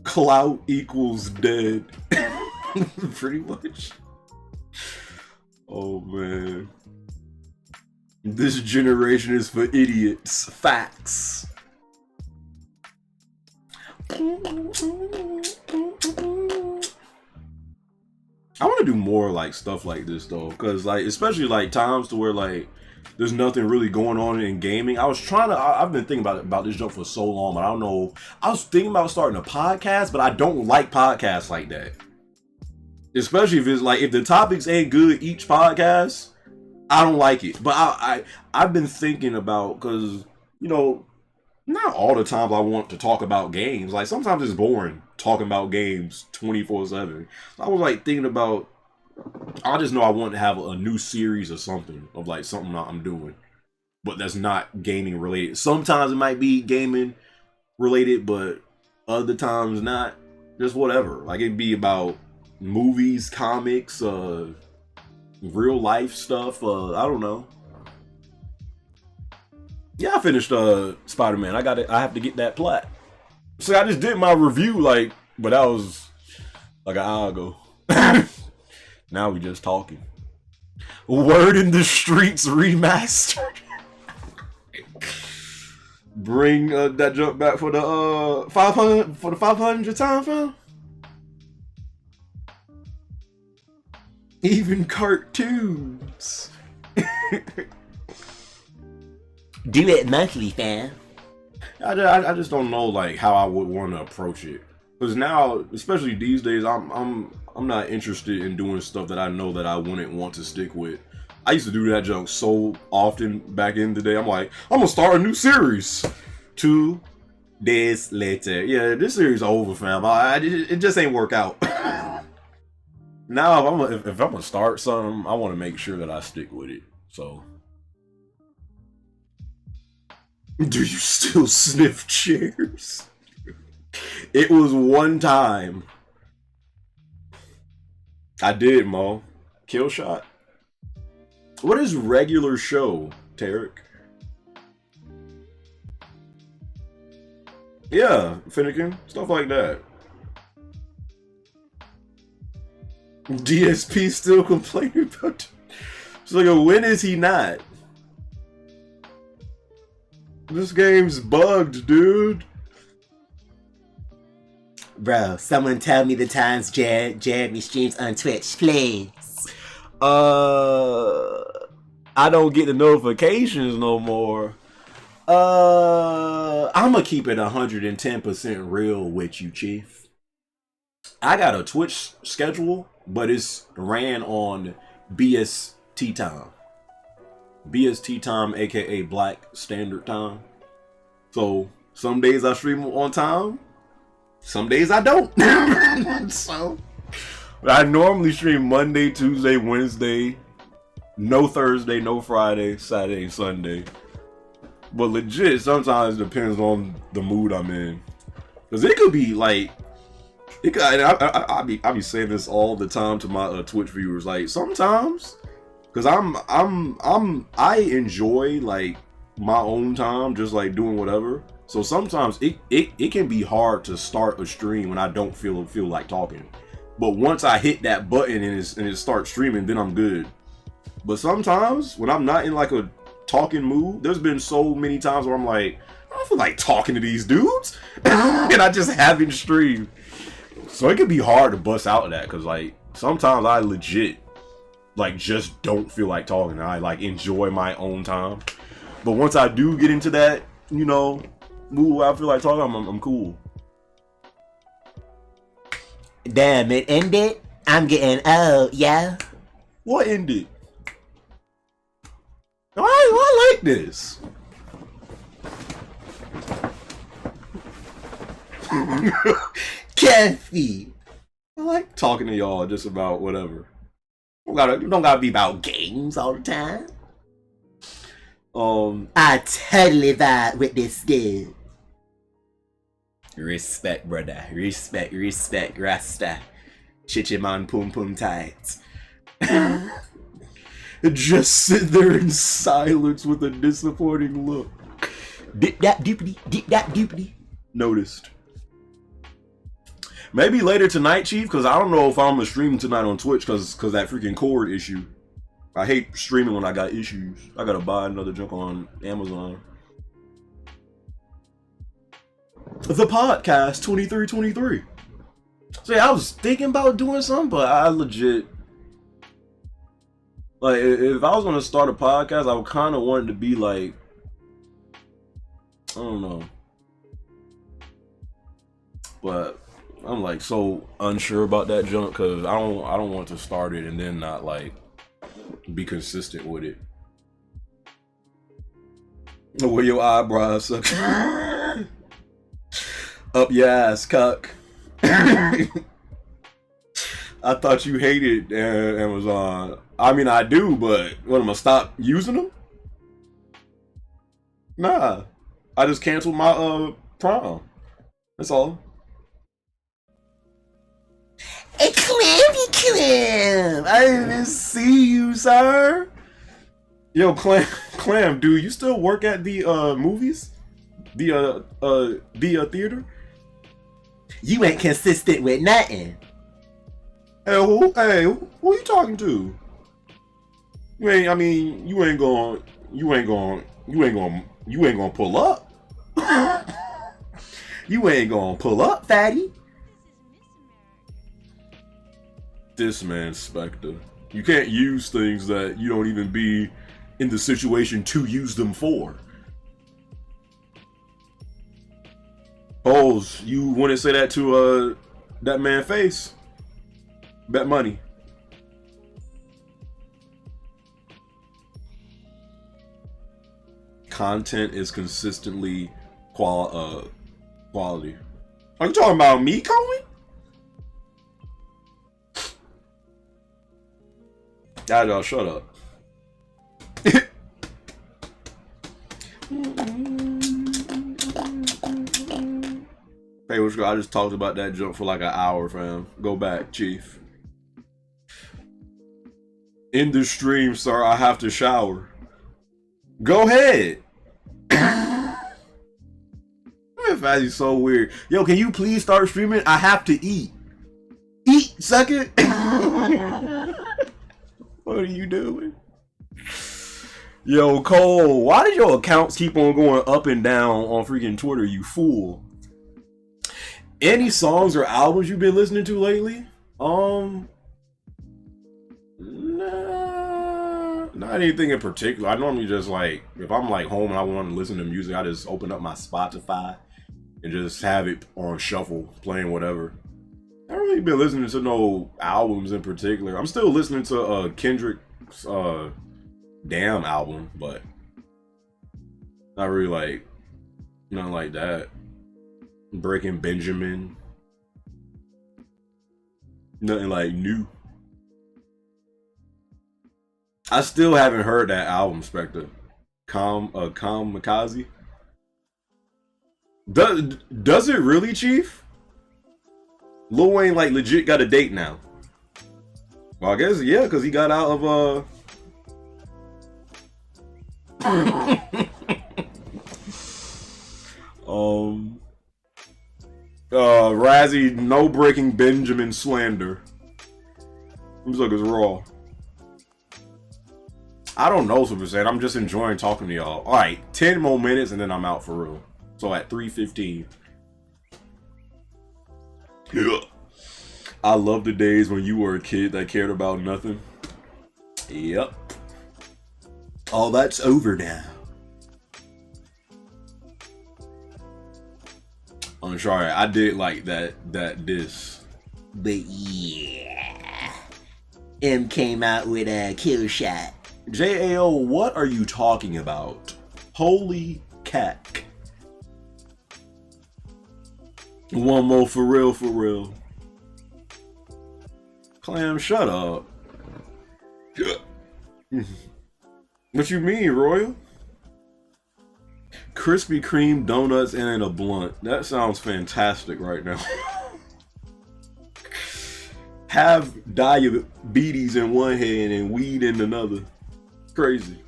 Clout equals dead. Pretty much. Oh, man. This generation is for idiots. Facts. I want to do more like stuff like this though, because like especially like times to where like there's nothing really going on in gaming. I was trying to. I've been thinking about this jump for so long, but I don't know. I was thinking about starting a podcast, but I don't like podcasts like that. Especially if it's like if the topics ain't good each podcast, I don't like it. But I've been thinking about because you know not all the times I want to talk about games. Like sometimes it's boring talking about games 24/7. I was like thinking about. I just know I want to have a new series or something of like something I'm doing, but that's not gaming related. Sometimes it might be gaming related, but other times not. Just whatever. Like it'd be about movies, comics, real life stuff. I don't know. Yeah, I finished Spider-Man. I have to get that plat. So I just did my review but that was like an hour ago. Now we just talking. Word in the Streets remastered. Bring that jump back for the 500 time, fam. Even cartoons. Do it monthly, fam. I just don't know like how I would want to approach it. Because now, especially these days, I'm not interested in doing stuff that I know that I wouldn't want to stick with. I used to do that junk so often back in the day. I'm like, I'm gonna start a new series. 2 days later, yeah, this series is over, fam. It just ain't work out. Now, if I'm gonna start something, I want to make sure that I stick with it. So, do you still sniff chairs? It was one time. I did, Mo. Kill shot. What is regular show, Tarek? Yeah, Finnegan. Stuff like that. DSP still complaining about it. It's like, when is he not? This game's bugged, dude. Bro, someone tell me the times Jeremy streams on Twitch, please. I don't get the notifications no more. I'ma keep it 110% real with you, Chief. I got a Twitch schedule, but it's ran on BST time. BST time, aka Black Standard Time. So some days I stream on time. Some days I don't. So I normally stream Monday, Tuesday, Wednesday. No Thursday, no Friday, Saturday, Sunday. But legit, sometimes it depends on the mood I'm in. Cause it could be like, it could. I be saying this all the time to my Twitch viewers. Like sometimes, cause I enjoy like my own time, just like doing whatever. So sometimes it can be hard to start a stream when I don't feel like talking. But once I hit that button and it starts streaming, then I'm good. But sometimes when I'm not in like a talking mood, there's been so many times where I'm like, I don't feel like talking to these dudes, and I just haven't streamed. So it can be hard to bust out of that because like sometimes I legit like just don't feel like talking. I like enjoy my own time. But once I do get into that, you know, mood where I feel like talking, I'm cool. Damn, it ended? I'm getting old, yeah? What ended? I like this. Kathy. I like talking to y'all just about whatever. Don't gotta be about games all the time. I totally vibe with this dude. Respect, brother. Respect, Rasta. Chichiman pum pum tight. Just sit there in silence with a disappointing look. Dip that doopity. Noticed. Maybe later tonight, Chief, because I don't know if I'm gonna stream tonight on Twitch because that freaking cord issue. I hate streaming when I got issues. I gotta buy another junk on Amazon. The podcast 2323. So yeah, I was thinking about doing something, but I legit Like, if I was gonna start a podcast, I would kind of want it to be like, I don't know, but I'm like so unsure about that junk because I don't want to start it and then not like be consistent with it. Where your eyebrows suck up your ass, cuck. I thought you hated Amazon. I mean, I do, but what, am I stop using them? Nah, I just canceled my Prime. That's all. Hey, Clam! I didn't see you, sir. Yo, Clam, dude, you still work at the movies? The theater? You ain't consistent with nothing. Hey, who are you talking to? You ain't gonna pull up. You ain't gonna pull up, fatty. This man, Spectre. You can't use things that you don't even be in the situation to use them for. Bowles, you wouldn't say that to that man face? Bet money. Content is consistently quality. Are you talking about me, Colin? Y'all shut up. Hey, what's good? I just talked about that jump for like an hour, fam. Go back, Chief. In the stream, sir, I have to shower. Go ahead. Fazzy's so weird. Yo, can you please start streaming? I have to eat. Eat, suck it. What are you doing? Yo, Cole, why did your accounts keep on going up and down on freaking Twitter, you fool? Any songs or albums you've been listening to lately? Nah, not anything in particular. I normally just like, if I'm like home and I want to listen to music, I just open up my Spotify and just have it on shuffle, playing whatever. I haven't really been listening to no albums in particular. I'm still listening to Kendrick's Damn album, but not really like nothing like that. Breaking Benjamin, nothing like new. I still haven't heard that album, Spectre. Kamikaze. Does it really, Chief? Lil Wayne like legit got a date now. Well, I guess yeah, because he got out of Razzie, no breaking Benjamin slander. Looks like it's raw. I don't know, Super Saiyan. I'm just enjoying talking to y'all. Alright, 10 more minutes and then I'm out for real. So at 3:15. Yeah. I love the days when you were a kid that cared about nothing. Yep. All that's over now. I'm sorry, I did like that diss. But yeah, M came out with a kill shot. JAO, what are you talking about? Holy cack. One more for real, for real. Clam, shut up. What you mean, Royal? Krispy Kreme donuts and a blunt. That sounds fantastic right now. Have diabetes in one hand and weed in another. Crazy.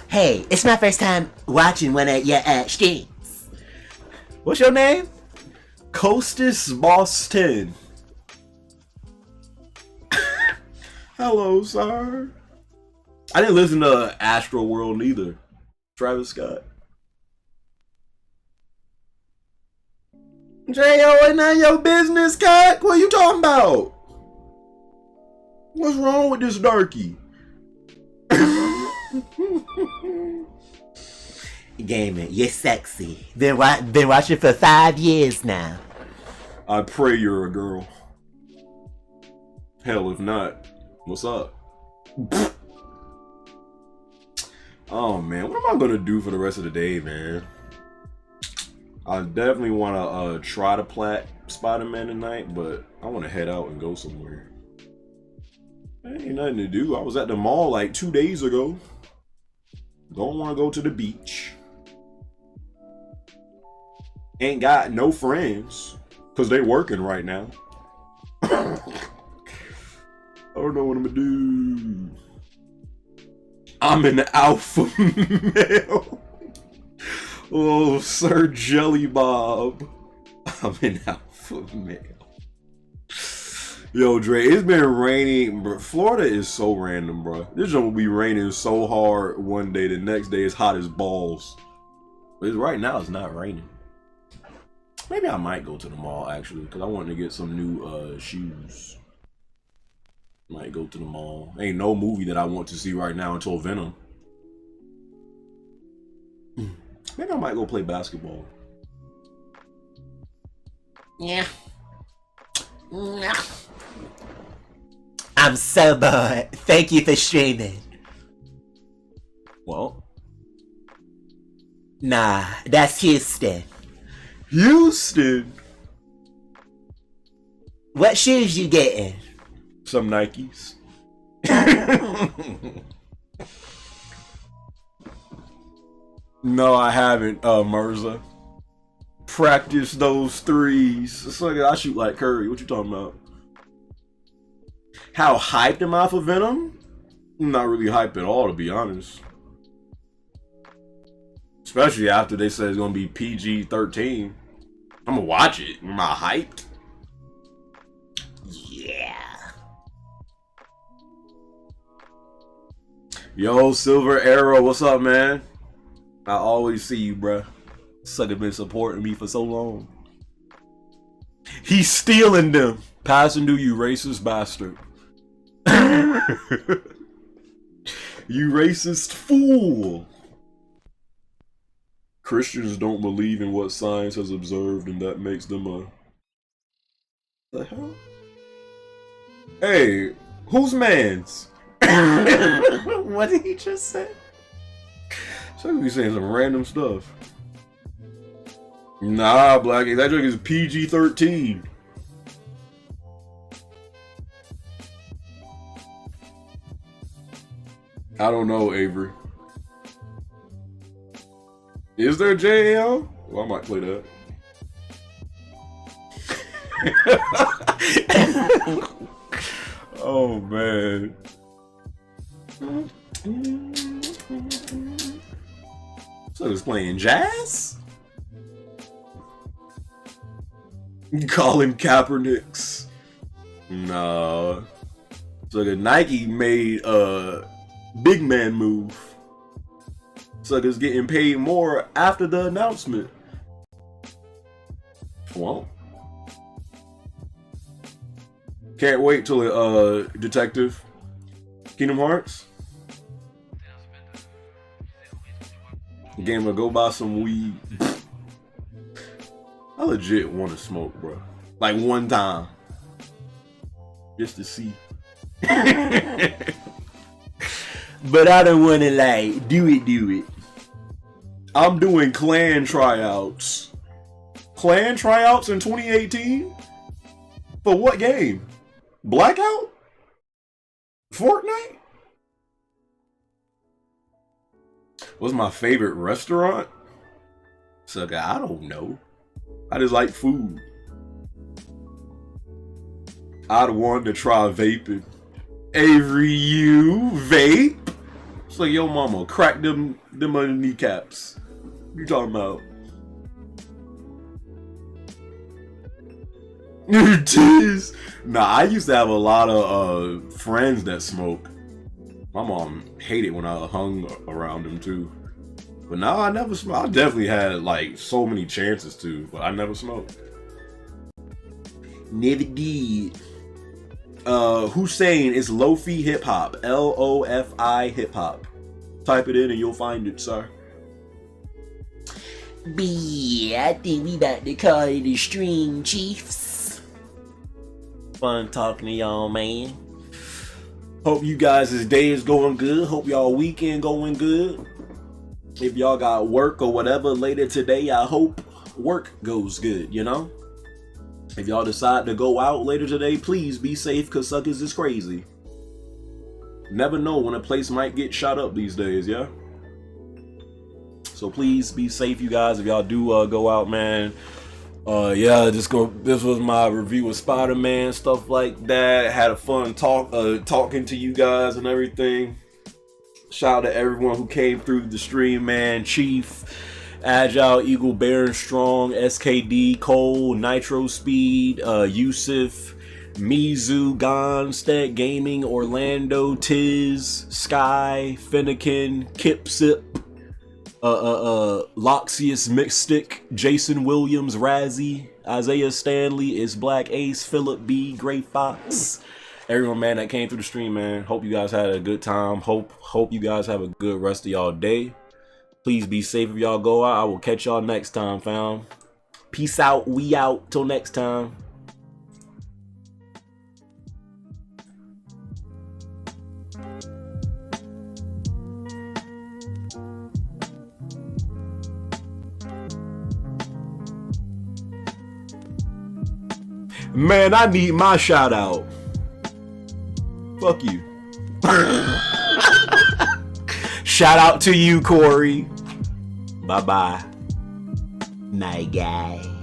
Hey, it's my first time watching one of your streams. What's your name? Costas Boss 10. Hello, sir. I didn't listen to Astro World neither. Travis Scott. J.O. ain't none of your business, cock. What you talking about? What's wrong with this darky? Gamer, you're sexy. Been watching for 5 years now. I pray you're a girl. Hell, if not, what's up? Oh man, what am I gonna do for the rest of the day, man? I definitely want to try to plat Spider-Man tonight, but I want to head out and go somewhere. Ain't nothing to do. I was at the mall like 2 days ago. Don't want to go to the beach. Ain't got no friends because they working right now. I don't know what I'm gonna do. I'm an alpha male. Oh, Sir Jelly Bob. I'm an alpha male. Yo, Dre, it's been raining, bro. Florida is so random, bro. This will be raining so hard one day, the next day it's hot as balls. But right now it's not raining. Maybe I might go to the mall actually, because I want to get some new shoes. Might go to the mall. Ain't no movie that I want to see right now until Venom. Maybe I might go play basketball. Yeah. I'm so bored. Thank you for streaming. Well, nah, that's Houston. Houston. What shoes you getting? Some Nikes. No, I haven't, Mirza. Practice those threes. It's like I shoot like Curry. What you talking about? How hyped am I for Venom? I'm not really hyped at all, to be honest. Especially after they said it's gonna be PG-13. I'm gonna watch it. Am I hyped? Yeah. Yo, Silver Arrow, what's up, man? I always see you, bruh. Sucker been supporting me for so long. He's stealing them. Passing to you, racist bastard. You racist fool. Christians don't believe in what science has observed, and that makes them a... The hell? Hey, whose man's? What did he just say? So be saying some random stuff. Nah, Blackie, that joke is PG-13. I don't know, Avery. Is there JL? Well, I might play that. Oh, man. So he's playing jazz? Call him Kaepernicks. No. So the Nike made a big man move. Suckers getting paid more after the announcement. Well, can't wait till it, Detective. Kingdom Hearts. Game to go buy some weed. I legit want to smoke, bro. Like one time. Just to see. But I don't want to like do it. I'm doing clan tryouts. Clan tryouts in 2018? For what game? Blackout? Fortnite? What's my favorite restaurant? Sucker, I don't know. I just like food. I'd want to try vaping. Avery, you vape? It's like, yo mama, crack them under kneecaps. What you talking about? Jeez. Nah, I used to have a lot of friends that smoke. My mom hated when I hung around them too. But now I never smoke. I definitely had like so many chances to, but I never smoked. Never did. Hussein is Lofi Hip Hop. Lofi Hip Hop. Type it in and you'll find it, sir. I think we about to call it a stream, Chiefs. Fun talking to y'all, man. Hope you guys' day is going good. Hope y'all weekend going good. If y'all got work or whatever later today, I hope work goes good, you know? If y'all decide to go out later today, please be safe, because suckers is crazy. Never know when a place might get shot up these days, yeah? So please be safe, you guys, if y'all do go out, man. Yeah, this was my review of Spider-Man, stuff like that. Had a fun talking to you guys and everything. Shout out to everyone who came through the stream, man. Chief, Agile, Eagle, Baron, Strong, SKD, Cole, Nitro Speed, Yusuf, Mizu, Gonstead Gaming, Orlando, Tiz, Sky, Finnegan, Kipsip, Loxius Mystic, Jason Williams, Razzie, Isaiah Stanley, Is Black Ace, Philip B, Gray Fox, everyone, man, that came through the stream, man. Hope you guys had a good time. Hope you guys have a good rest of y'all day. Please be safe if y'all go out. I will catch y'all next time, fam. Peace out. We out. Till next time. Man, I need my shout out. Fuck you. Shout out to you, Corey. Bye-bye. My guy.